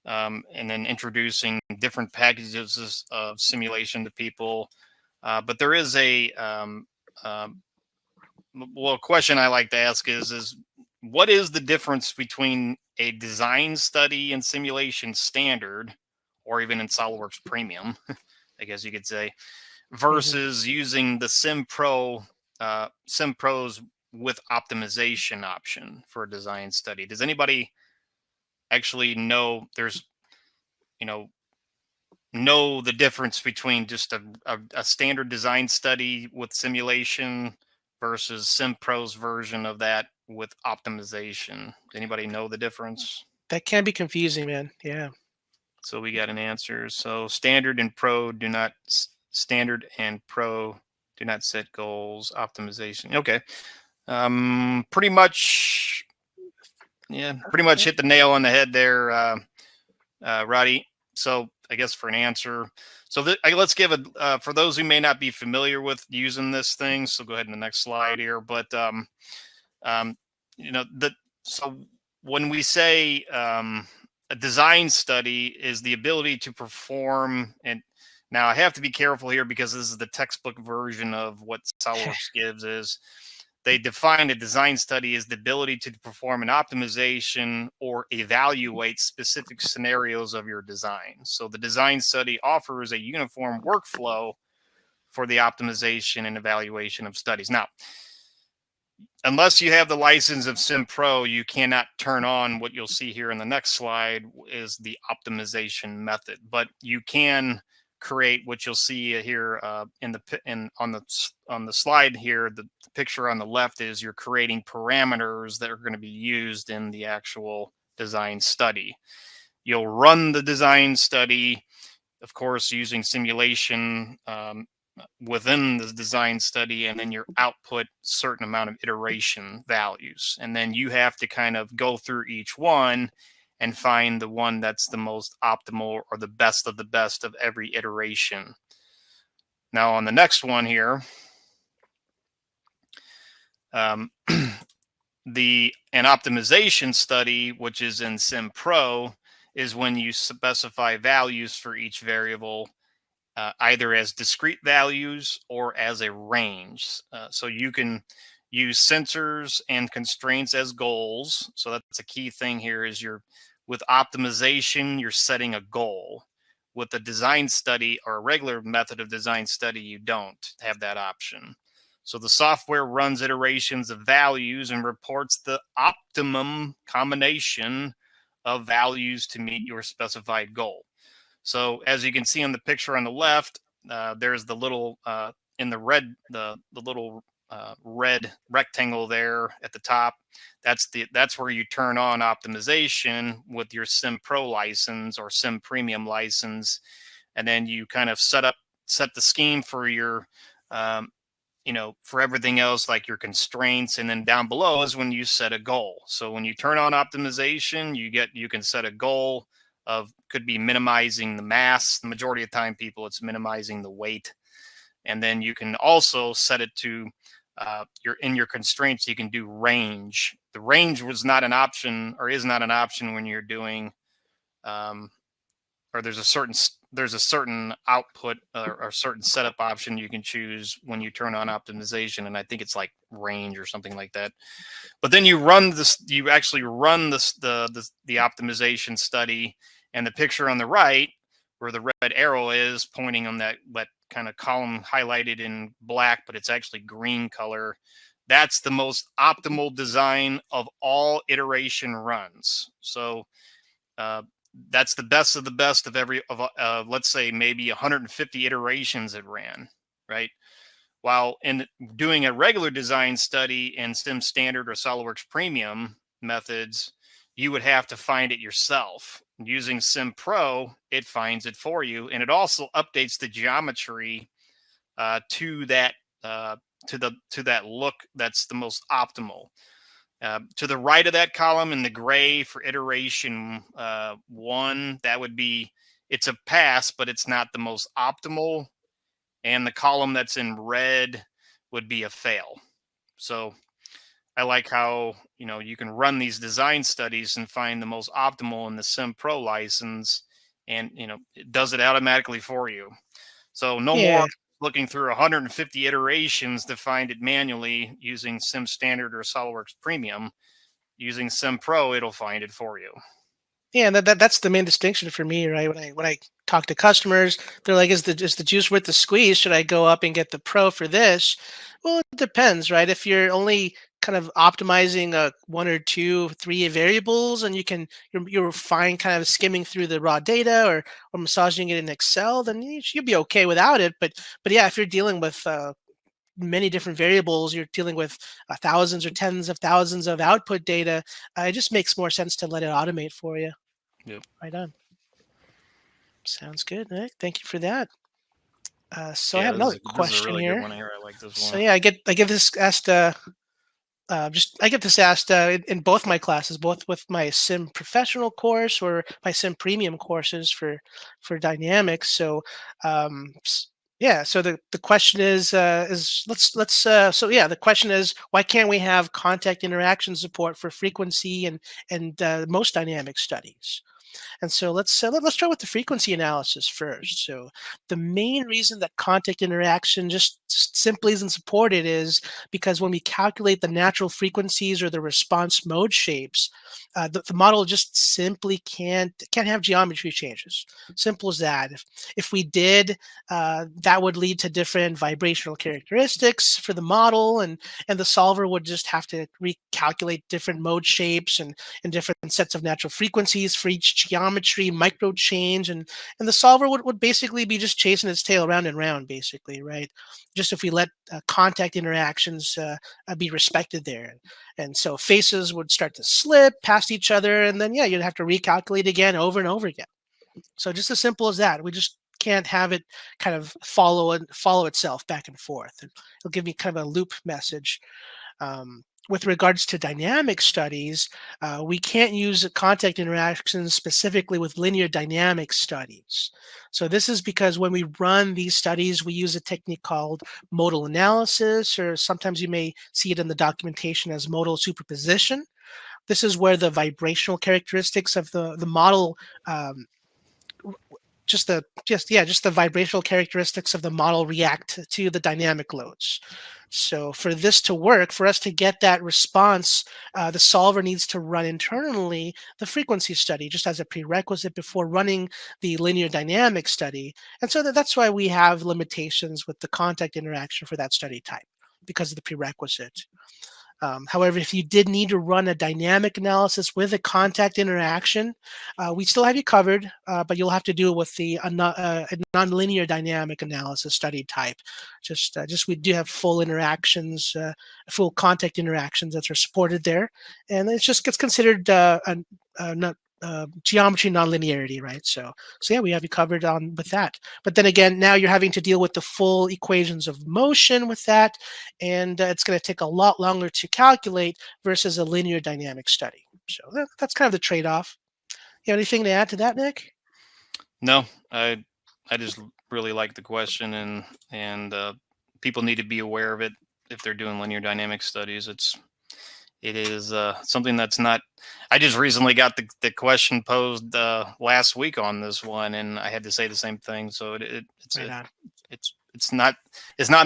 [SPEAKER 2] and then introducing different packages of simulation to people. But there is a well, a question I like to ask is what is the difference between a design study and simulation standard, or even in SolidWorks Premium, I guess you could say,
[SPEAKER 1] Hmm.
[SPEAKER 2] versus using the SimPros with optimization option for a design study? Does anybody actually know you know know the difference between just a standard design study with simulation versus SimPro's version of that with optimization? Does anybody know the difference?
[SPEAKER 1] That can be confusing, man. Yeah.
[SPEAKER 2] So we got an answer. So standard and pro do not set goals. Optimization. Okay. Pretty much, yeah, pretty much hit the nail on the head there, Roddy. So I guess for an answer, so let's give it for those who may not be familiar with using this thing. So go ahead in the next slide here. But um, you know the so when we say a design study is the ability to perform, and now I have to be careful here because this is the textbook version of what SolidWorks gives, is they define a design study as the ability to perform an optimization or evaluate specific scenarios of your design. So the design study offers a uniform workflow for the optimization and evaluation of studies. Now, unless you have the license of SimPro, you cannot turn on what you'll see here in the next slide is the optimization method. But you can create what you'll see here on the slide here. The picture on the left is you're creating parameters that are going to be used in the actual design study. You'll run the design study, of course, using simulation within the design study, and then your output certain amount of iteration values, and then you have to kind of go through each one and find the one that's the most optimal or the best of every iteration. Now on the next one here, um, an optimization study, which is in SimPro, is when you specify values for each variable, either as discrete values or as a range. So you can use sensors and constraints as goals. So that's a key thing here is with optimization, you're setting a goal. With the design study or a regular method of design study, you don't have that option. So the software runs iterations of values and reports the optimum combination of values to meet your specified goal. So as you can see on the picture on the left, there's the little in the red, the little red rectangle there at the top. That's where you turn on optimization with your Sim Pro license or Sim Premium license, and then you kind of set the scheme for your um, for everything else, like your constraints. And then down below is when you set a goal. So when you turn on optimization, you can set a goal of, could be minimizing the mass. The majority of time people, it's minimizing the weight. And then you can also set it to in your constraints, you can do range. The range was not an option, or is not an option when you're doing um, or there's a certain output or certain setup option you can choose when you turn on optimization, and I think it's like range or something like that. But then you actually run the optimization study, and the picture on the right where the red arrow is pointing on that kind of column highlighted in black, but it's actually green color. That's the most optimal design of all iteration runs. So uh, that's the best of the best of let's say maybe 150 iterations it ran, right? While in doing a regular design study in Sim Standard or SolidWorks Premium methods, you would have to find it yourself. Using Sim Pro, it finds it for you, and it also updates the geometry to that to that look that's the most optimal. To the right of that column in the gray for iteration 1, that would be, it's a pass, but it's not the most optimal. And the column that's in red would be a fail. So I like how, you can run these design studies and find the most optimal in the Sim Pro license, and it does it automatically for you. So no more
[SPEAKER 1] Yeah.
[SPEAKER 2] looking through 150 iterations to find it manually using Sim Standard or SOLIDWORKS Premium. Using Sim Pro, it'll find it for you.
[SPEAKER 1] Yeah, and that's the main distinction for me, right? When I talk to customers, they're like, "Is the juice worth the squeeze? Should I go up and get the pro for this?" Well, it depends, right? If you're only kind of optimizing one or two, three variables, and you're fine, kind of skimming through the raw data or massaging it in Excel, then you'll be okay without it. But yeah, if you're dealing with many different variables, you're dealing with thousands or tens of thousands of output data. It just makes more sense to let it automate for you.
[SPEAKER 2] Yep.
[SPEAKER 1] Right on. Sounds good, Nick. Thank you for that. So I
[SPEAKER 2] Yeah,
[SPEAKER 1] have
[SPEAKER 2] this is
[SPEAKER 1] another
[SPEAKER 2] this is a
[SPEAKER 1] question
[SPEAKER 2] really good
[SPEAKER 1] here.
[SPEAKER 2] one here. I like this
[SPEAKER 1] So
[SPEAKER 2] one.
[SPEAKER 1] yeah, I get this asked I get this asked in both my classes, both with my Sim Professional course or my Sim Premium courses for dynamics. So yeah, so the question is so yeah, the question is, why can't we have contact interaction support for frequency and most dynamic studies? And so let's start with the frequency analysis first. So the main reason that contact interaction just simply isn't supported is because when we calculate the natural frequencies or the response mode shapes, the model just simply can't have geometry changes. Simple as that. If we did, that would lead to different vibrational characteristics for the model, and the solver would just have to recalculate different mode shapes and different sets of natural frequencies for each geometry micro change, and the solver would basically be just chasing its tail round and round, basically, right? Just if we let contact interactions be respected there. And so faces would start to slip past each other, and then yeah, you'd have to recalculate again over and over again. So just as simple as that. We just can't have it kind of follow itself back and forth. And it'll give me kind of a loop message. With regards to dynamic studies, we can't use contact interactions specifically with linear dynamic studies. So this is because when we run these studies, we use a technique called modal analysis, or sometimes you may see it in the documentation as modal superposition. This is where the vibrational characteristics of the model um, just the vibrational characteristics of the model react to the dynamic loads. So for this to work, for us to get that response, the solver needs to run internally the frequency study just as a prerequisite before running the linear dynamic study. And so that's why we have limitations with the contact interaction for that study type, because of the prerequisite. However, if you did need to run a dynamic analysis with a contact interaction, we still have you covered, but you'll have to do it with a nonlinear dynamic analysis study type. Just we do have full interactions, full contact interactions that are supported there, and it just gets considered not geometry nonlinearity, right? So yeah, we have you covered on with that. But then again, now you're having to deal with the full equations of motion with that, and it's going to take a lot longer to calculate versus a linear dynamic study. So that's kind of the trade-off. You have anything to add to that, Nick?
[SPEAKER 2] No, I just really like the question, and people need to be aware of it if they're doing linear dynamic studies. It is something that's not. I just recently got the question posed last week on this one, and I had to say the same thing. So
[SPEAKER 1] Right on.
[SPEAKER 2] it's not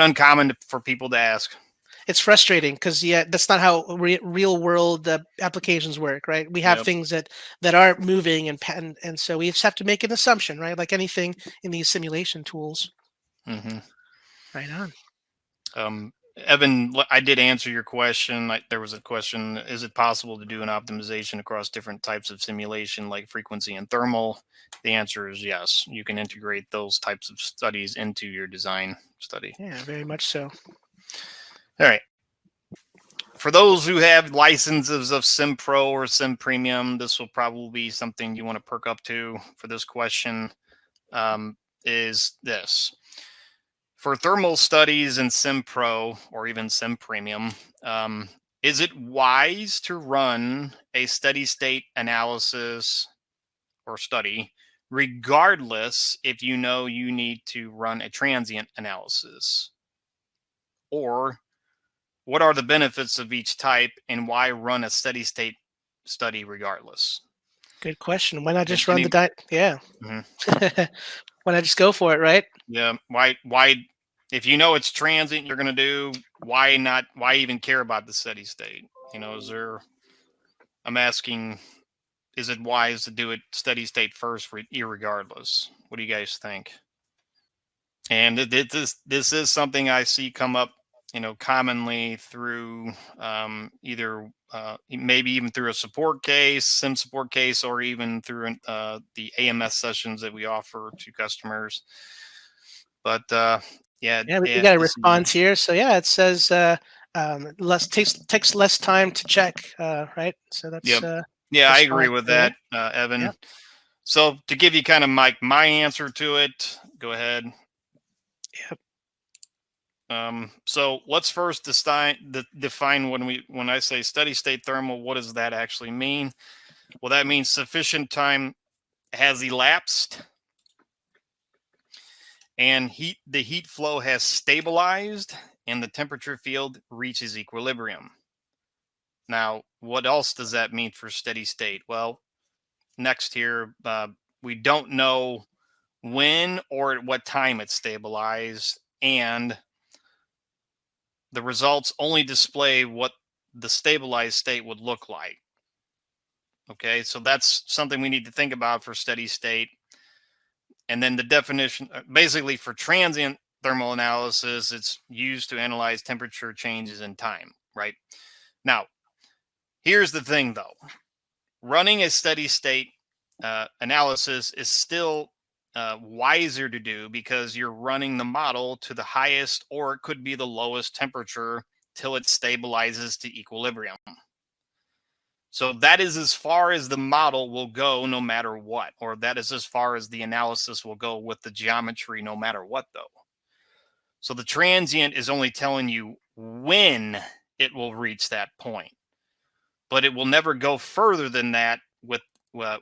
[SPEAKER 2] uncommon for people to ask.
[SPEAKER 1] It's frustrating because yeah, that's not how real world applications work, right? We have
[SPEAKER 2] Yep.
[SPEAKER 1] things that are moving and so we just have to make an assumption, right? Like anything in these simulation tools.
[SPEAKER 2] hmm
[SPEAKER 1] Right on.
[SPEAKER 2] Evan, I did answer your question. There was a question: is it possible to do an optimization across different types of simulation, like frequency and thermal? The answer is yes. You can integrate those types of studies into your design study.
[SPEAKER 1] Yeah, very much so.
[SPEAKER 2] All right. For those who have licenses of Sim Pro or Sim Premium, this will probably be something you want to perk up to for this question. Is this for thermal studies in Sim Pro or even Sim Premium? Is it wise to run a steady state analysis or study, regardless if you know you need to run a transient analysis? Or what are the benefits of each type, and why run a steady state study regardless?
[SPEAKER 1] Good question. Why not just run the
[SPEAKER 2] Any,
[SPEAKER 1] di Yeah.
[SPEAKER 2] mhm.
[SPEAKER 1] Why not just go for it, right?
[SPEAKER 2] Yeah, why if you know it's transient you're going to do, why not, why even care about the steady state? Is there, I'm asking, is it wise to do it steady state first, irregardless? What do you guys think? And this is something I see come up, commonly through either maybe even through a support case, sim support case, or even through the AMS sessions that we offer to customers. But yeah,
[SPEAKER 1] Yeah, we
[SPEAKER 2] yeah,
[SPEAKER 1] got a
[SPEAKER 2] this is,
[SPEAKER 1] response here. So yeah, it says less takes less time to check, right? So that's
[SPEAKER 2] yep, yeah, I agree
[SPEAKER 1] response
[SPEAKER 2] with
[SPEAKER 1] there.
[SPEAKER 2] that, Evan.
[SPEAKER 1] Yeah.
[SPEAKER 2] So to give you kind of my answer to it, go ahead.
[SPEAKER 1] Yep.
[SPEAKER 2] So let's first define when I say steady state thermal, what does that actually mean? Well, that means sufficient time has elapsed and the heat flow has stabilized and the temperature field reaches equilibrium. Now, what else does that mean for steady state? Well, next here, we don't know when or at what time it's stabilized, and the results only display what the stabilized state would look like. Okay, so that's something we need to think about for steady state. And then the definition, basically for transient thermal analysis, it's used to analyze temperature changes in time, right? Now, here's the thing though, running a steady state analysis is still wiser to do because you're running the model to the highest or it could be the lowest temperature till it stabilizes to equilibrium. So that is as far as the model will go no matter what, or that is as far as the analysis will go with the geometry no matter what, though. So the transient is only telling you when it will reach that point, but it will never go further than that with uh,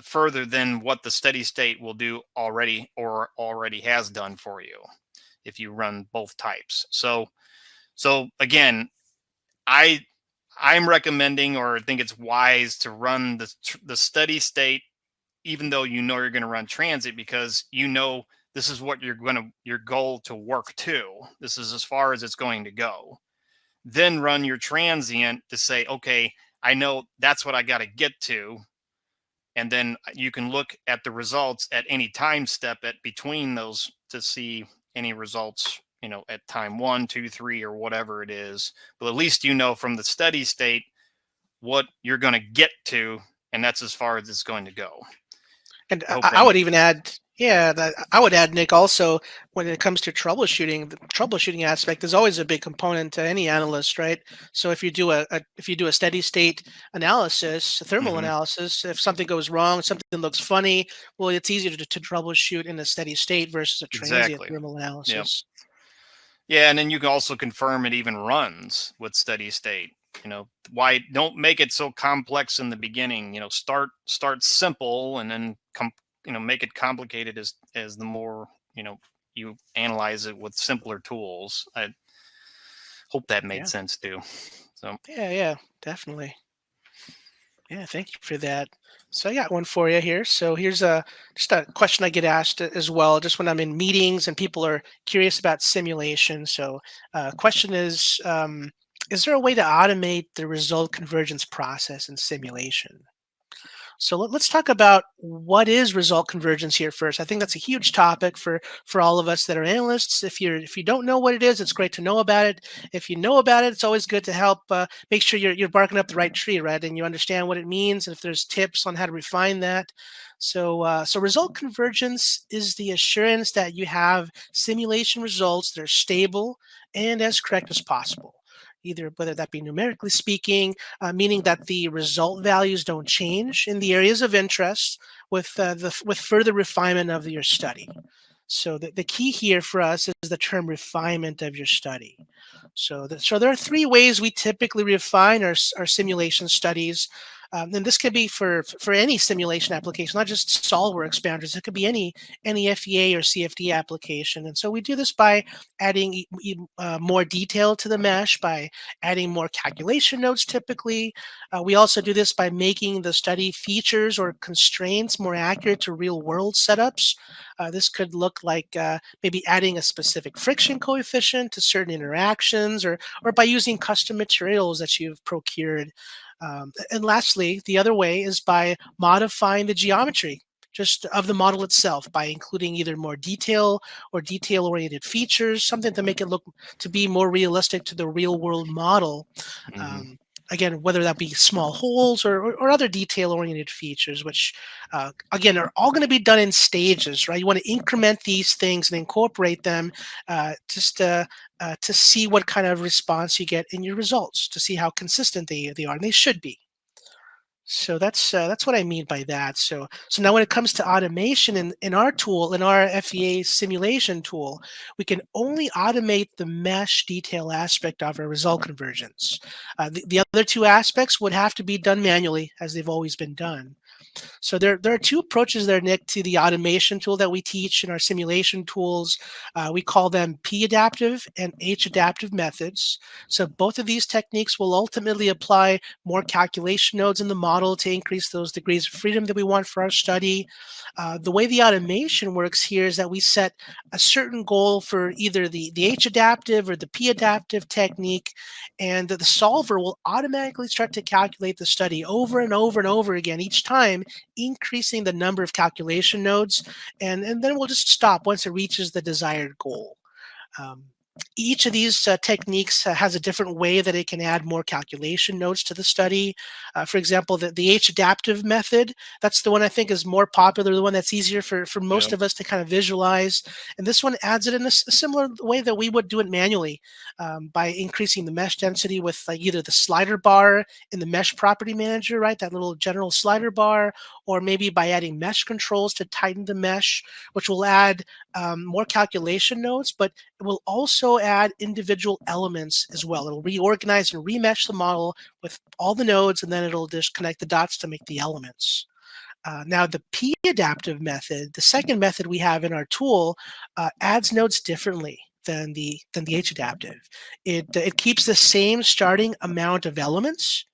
[SPEAKER 2] further than what the steady state will do already or already has done for you if you run both types. So again, I I'm recommending, or I think it's wise to run the steady state, even though you're going to run transit, because this is what your goal to work to. This is as far as it's going to go. Then run your transient to say, okay, I know that's what I got to get to, and then you can look at the results at any time step at between those to see any results, at time 1, 2, 3, or whatever it is. But at least from the steady state what you're going to get to, and that's as far as it's going to go.
[SPEAKER 1] And
[SPEAKER 2] I hope
[SPEAKER 1] I
[SPEAKER 2] that
[SPEAKER 1] would
[SPEAKER 2] makes
[SPEAKER 1] even
[SPEAKER 2] sense.
[SPEAKER 1] add, yeah, that I would add, Nick, also when it comes to troubleshooting, the troubleshooting aspect is always a big component to any analyst, right? So if you do if you do a steady state analysis, a thermal
[SPEAKER 2] Hmm.
[SPEAKER 1] analysis, if something goes wrong, something looks funny, well, it's easier to troubleshoot in a steady state versus a transient
[SPEAKER 2] Exactly.
[SPEAKER 1] thermal
[SPEAKER 2] Yeah.
[SPEAKER 1] analysis.
[SPEAKER 2] Yeah, and then you can also confirm it even runs with steady state. Why don't make it so complex in the beginning? Start simple and then make it complicated as the more you analyze it with simpler tools. I hope that made
[SPEAKER 1] Yeah,
[SPEAKER 2] sense too. So
[SPEAKER 1] yeah, definitely. Yeah, thank you for that. So I got one for you here. So here's a just a question I get asked as well, just when I'm in meetings and people are curious about simulation. So question is there a way to automate the result convergence process in simulation? So let's talk about what is result convergence here first. I think that's a huge topic for all of us that are analysts. If you don't know what it is, it's great to know about it. If you know about it, it's always good to help make sure you're barking up the right tree, right? And you understand what it means, and if there's tips on how to refine that. So result convergence is the assurance that you have simulation results that are stable and as correct as possible. Either whether that be numerically speaking, meaning that the result values don't change in the areas of interest with further refinement of your study. So the key here for us is the term refinement of your study. So there are three ways we typically refine our simulation studies. And this could be for any simulation application, not just SOLIDWORKS boundaries. It could be any FEA or CFD application. And so we do this by adding more detail to the mesh, by adding more calculation nodes typically. We also do this by making the study features or constraints more accurate to real world setups. This could look like maybe adding a specific friction coefficient to certain interactions, or by using custom materials that you've procured. And lastly, the other way is by modifying the geometry just of the model itself by including either more detail or detail-oriented features, something to make it look to be more realistic to the real-world model.
[SPEAKER 2] Hmm.
[SPEAKER 1] Um, Again, whether that be small holes or other detail-oriented features, which again are all going to be done in stages, right? You want to increment these things and incorporate them just to see what kind of response you get in your results, to see how consistent they are, and they should be. So that's what I mean by that. So now when it comes to automation in our tool, in our FEA simulation tool, we can only automate the mesh detail aspect of our result convergence. The other two aspects would have to be done manually, as they've always been done. So there are two approaches there, Nick, to the automation tool that we teach in our simulation tools. We call them P-adaptive and H-adaptive methods. So both of these techniques will ultimately apply more calculation nodes in the model to increase those degrees of freedom that we want for our study. The way the automation works here is that we set a certain goal for either the H-adaptive or the P-adaptive technique, and the solver will automatically start to calculate the study over and over and over again each time, increasing the number of calculation nodes, and then we'll just stop once it reaches the desired goal. Um, each of these techniques has a different way that it can add more calculation nodes to the study. For example, the H-adaptive method, that's the one I think is more popular, the one that's easier for most
[SPEAKER 2] Yep.
[SPEAKER 1] of us to kind of visualize. And this one adds it in a similar way that we would do it manually, by increasing the mesh density with like either the slider bar in the mesh property manager, right, that little general slider bar, or maybe by adding mesh controls to tighten the mesh, which will add more calculation nodes, but it will also add individual elements as well. It'll reorganize and remesh the model with all the nodes, and then it'll just connect the dots to make the elements. Now, the P-adaptive method, the second method we have in our tool, adds nodes differently than the H-adaptive. It keeps the same starting amount of elements,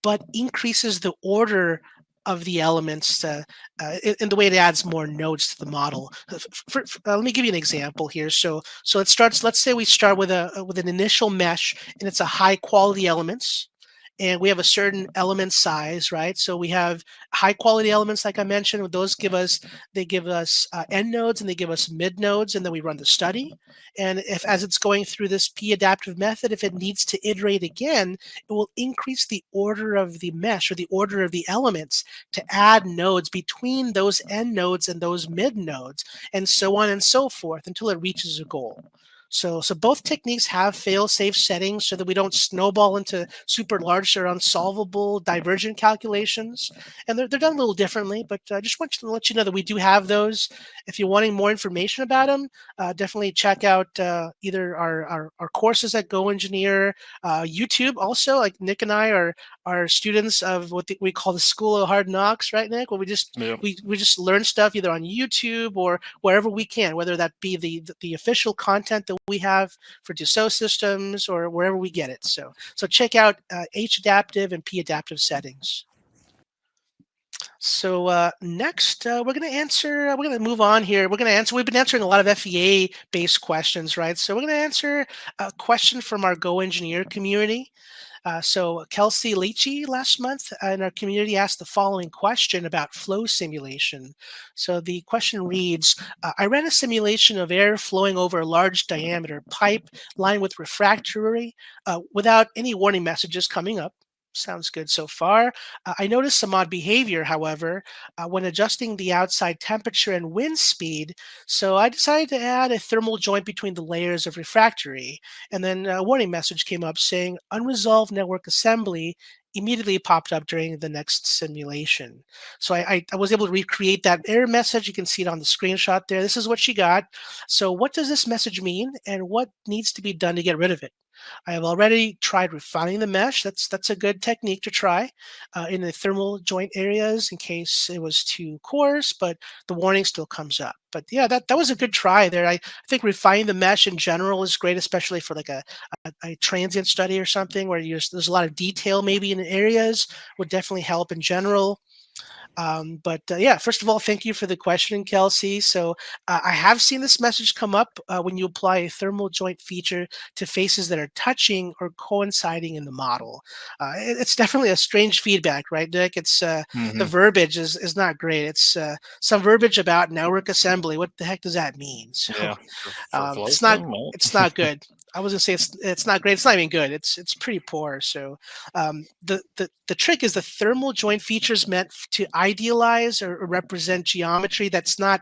[SPEAKER 1] but increases the order of the elements in the way it adds more nodes to the model. Let me give you an example here. So it starts. Let's say we start with an initial mesh, and it's a high quality elements, and we have a certain element size, right? So we have high quality elements, like I mentioned. Those give us end nodes and they give us mid nodes, and then we run the study. And if as it's going through this P adaptive method, if it needs to iterate again, it will increase the order of the mesh or the order of the elements to add nodes between those end nodes and those mid nodes, and so on and so forth until it reaches a goal. So both techniques have fail-safe settings so that we don't snowball into super large or unsolvable divergent calculations. And they're done a little differently, but I just want to let you know that we do have those. If you're wanting more information about them, definitely check out either our courses at GoEngineer, YouTube also. Like Nick and I are students of what we call the School of Hard Knocks, right, Nick? Where
[SPEAKER 2] Yep.
[SPEAKER 1] we just learn stuff either on YouTube or wherever we can, whether that be the official content that we have for Dassault systems or wherever we get it. So check out H adaptive and P adaptive settings. So next, we're going to answer. We're going to move on here. We're going to answer. We've been answering a lot of FEA-based questions, right? So we're going to answer a question from our GoEngineer community. So Kelsey Leachy last month in our community asked the following question about flow simulation. So the question reads, I ran a simulation of air flowing over a large diameter pipe lined with refractory without any warning messages coming up. Sounds good so far. I noticed some odd behavior, however, when adjusting the outside temperature and wind speed. So I decided to add a thermal joint between the layers of refractory. And then a warning message came up saying unresolved network assembly immediately popped up during the next simulation. So I was able to recreate that error message. You can see it on the screenshot there. This is what she got. So what does this message mean and what needs to be done to get rid of it? I have already tried refining the mesh. That's a good technique to try in the thermal joint areas in case it was too coarse, but the warning still comes up. But yeah, that was a good try there. I think refining the mesh in general is great, especially for like a transient study or something where there's a lot of detail maybe in the areas would definitely help in general. But yeah, first of all, thank you for the question, Kelsey. So I have seen this message come up when you apply a thermal joint feature to faces that are touching or coinciding in the model. It's definitely a strange feedback, right, Nick? It's the
[SPEAKER 2] Hmm.
[SPEAKER 1] verbiage is not great. It's some verbiage about network assembly. What the heck does that mean? So
[SPEAKER 2] Yeah, for flow
[SPEAKER 1] it's not
[SPEAKER 2] sim, well,
[SPEAKER 1] it's not good. I was gonna say it's not great. It's not even good. It's pretty poor. So the trick is the thermal joint features meant to idealize or represent geometry that's not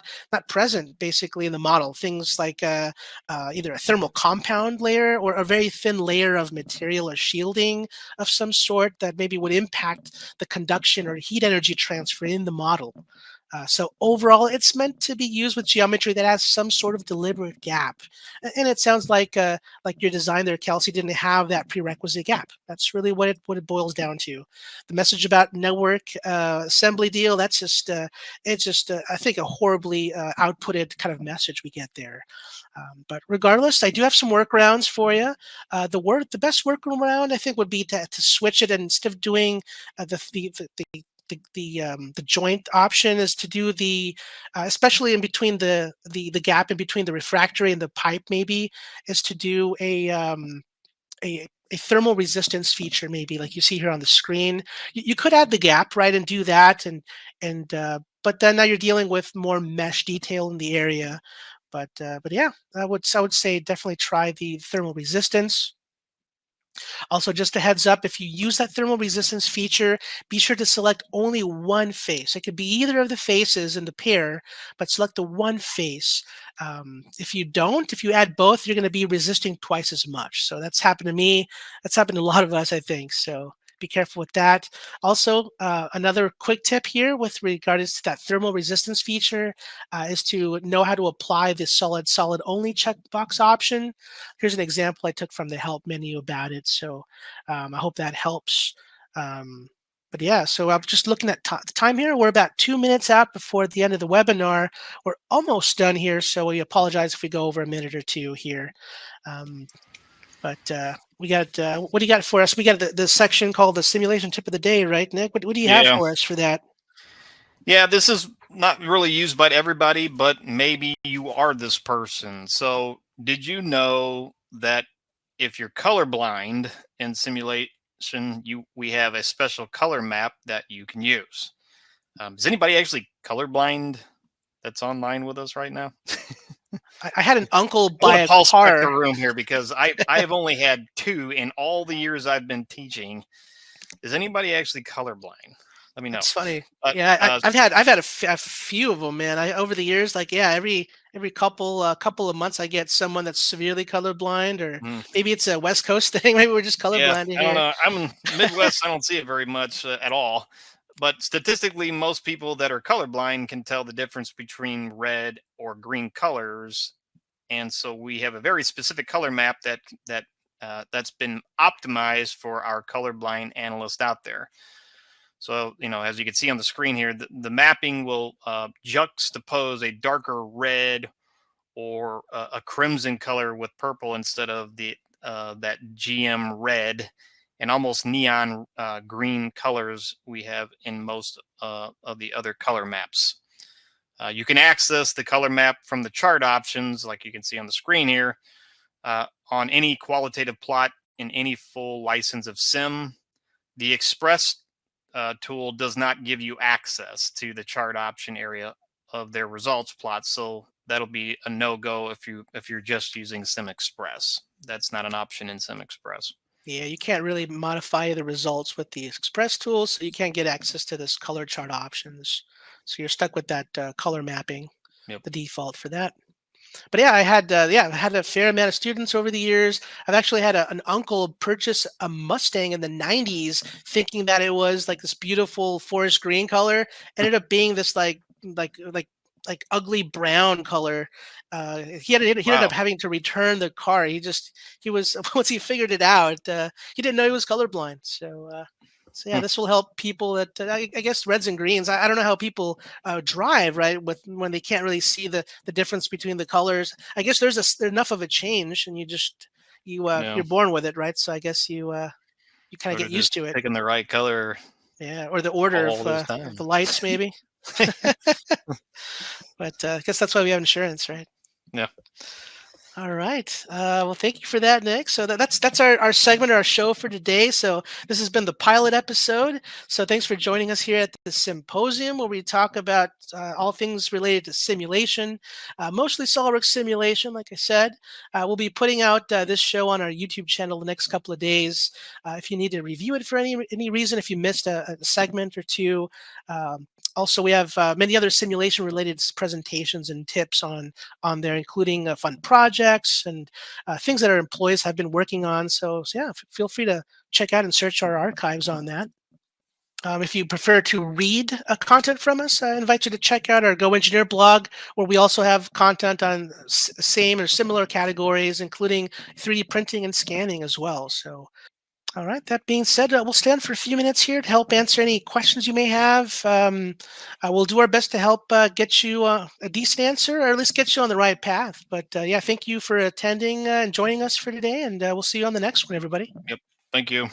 [SPEAKER 1] present basically in the model. Things like either a thermal compound layer or a very thin layer of material or shielding of some sort that maybe would impact the conduction or heat energy transfer in the model. So overall, it's meant to be used with geometry that has some sort of deliberate gap. And it sounds like your design there, Kelsey, didn't have that prerequisite gap. That's really what it boils down to. The message about network assembly deal, that's just it's just I think a horribly outputted kind of message we get there. But regardless, I do have some workarounds for you. The best workaround I think would be to switch it, and instead of doing the joint option is to do the especially in between the gap in between the refractory and the pipe maybe is to do a thermal resistance feature maybe like you see here on the screen. You could add the gap right and do that and but then now you're dealing with more mesh detail in the area. But yeah, I would say definitely try the thermal resistance. Also, just a heads up, if you use that thermal resistance feature, be sure to select only one face. It could be either of the faces in the pair, but select the one face. If you don't, if you add both, you're going to be resisting twice as much. So that's happened to me. That's happened to a lot of us, I think. So be careful with that. Also, another quick tip here with regards to that thermal resistance feature is to know how to apply the solid only checkbox option. Here's an example I took from the help menu about it. So I hope that helps. Um, but yeah, so I'm just looking at the time here. We're about 2 minutes out before the end of the webinar. We're almost done here, so we apologize if we go over a minute or two here. Um, but we got what do you got for us? We got the section called the simulation tip of the day, right, Nick? What do you have
[SPEAKER 2] yeah,
[SPEAKER 1] for us for that?
[SPEAKER 2] yeah. This is not really used by everybody, but maybe you are this person. So, did you know that if you're colorblind in simulation, you we have a special color map that you can use. Is anybody actually colorblind that's online with us right now?
[SPEAKER 1] I had an uncle
[SPEAKER 2] I
[SPEAKER 1] buy
[SPEAKER 2] want to
[SPEAKER 1] a
[SPEAKER 2] pulse check the
[SPEAKER 1] car.
[SPEAKER 2] room here because I have only had two in all the years I've been teaching. Is anybody actually colorblind? Let me know.
[SPEAKER 1] That's funny.
[SPEAKER 2] But
[SPEAKER 1] Yeah, I've had a few of them, man. Over the years, like yeah, every couple of months, I get someone that's severely colorblind, or
[SPEAKER 2] mm,
[SPEAKER 1] maybe it's a West Coast thing. Maybe we're just
[SPEAKER 2] yeah,
[SPEAKER 1] colorblind in
[SPEAKER 2] I don't
[SPEAKER 1] here.
[SPEAKER 2] know. I'm in Midwest. I don't see it very much at all. But statistically, most people that are colorblind can tell the difference between red or green colors, and so we have a very specific color map that's been optimized for our colorblind analyst out there. So, as you can see on the screen here, the mapping will juxtapose a darker red or a crimson color with purple instead of the that GM red and almost neon green colors we have in most of the other color maps. You can access the color map from the chart options, like you can see on the screen here, on any qualitative plot in any full license of Sim. The Express tool does not give you access to the chart option area of their results plot, so that'll be a no-go if you're just using Sim Express. That's not an option in Sim Express.
[SPEAKER 1] Yeah, you can't really modify the results with the Express tool, so you can't get access to this color chart options. So you're stuck with that color mapping,
[SPEAKER 2] Yep.
[SPEAKER 1] the default for that. But yeah, I had a fair amount of students over the years. I've actually had an uncle purchase a Mustang in the '90s, thinking that it was like this beautiful forest green color. Ended up being this like like ugly brown color. He ended up
[SPEAKER 2] Wow.
[SPEAKER 1] having to return the car. He was once he figured it out, he didn't know he was colorblind. So yeah,
[SPEAKER 2] Hmm.
[SPEAKER 1] this will help people that I guess reds and greens. I don't know how people drive right with when they can't really see the difference between the colors. I guess there's enough of a change, and
[SPEAKER 2] Yeah.
[SPEAKER 1] you're born with it, right? So I guess you kind of
[SPEAKER 2] Could
[SPEAKER 1] get
[SPEAKER 2] have just
[SPEAKER 1] used to it.
[SPEAKER 2] taken the right color
[SPEAKER 1] Yeah, or the order
[SPEAKER 2] all this
[SPEAKER 1] of
[SPEAKER 2] time.
[SPEAKER 1] the lights, maybe. But I guess that's why we have insurance, right?
[SPEAKER 2] Yeah.
[SPEAKER 1] All right. Well, thank you for that, Nick. So that's our segment, our show for today. So this has been the pilot episode. So thanks for joining us here at the Symposium, where we talk about all things related to simulation, mostly SOLIDWORKS simulation. Like I said, we'll be putting out this show on our YouTube channel the next couple of days. If you need to review it for any reason, if you missed a segment or two. Also, we have many other simulation-related presentations and tips on there, including fun projects and things that our employees have been working on. So yeah, feel free to check out and search our archives on that. If you prefer to read content from us, I invite you to check out our GoEngineer blog, where we also have content on same or similar categories, including 3D printing and scanning as well. So all right. That being said, we'll stand for a few minutes here to help answer any questions you may have. We'll do our best to help get you a decent answer, or at least get you on the right path. But yeah, thank you for attending and joining us for today, and we'll see you on the next one, everybody.
[SPEAKER 2] Yep. Thank you.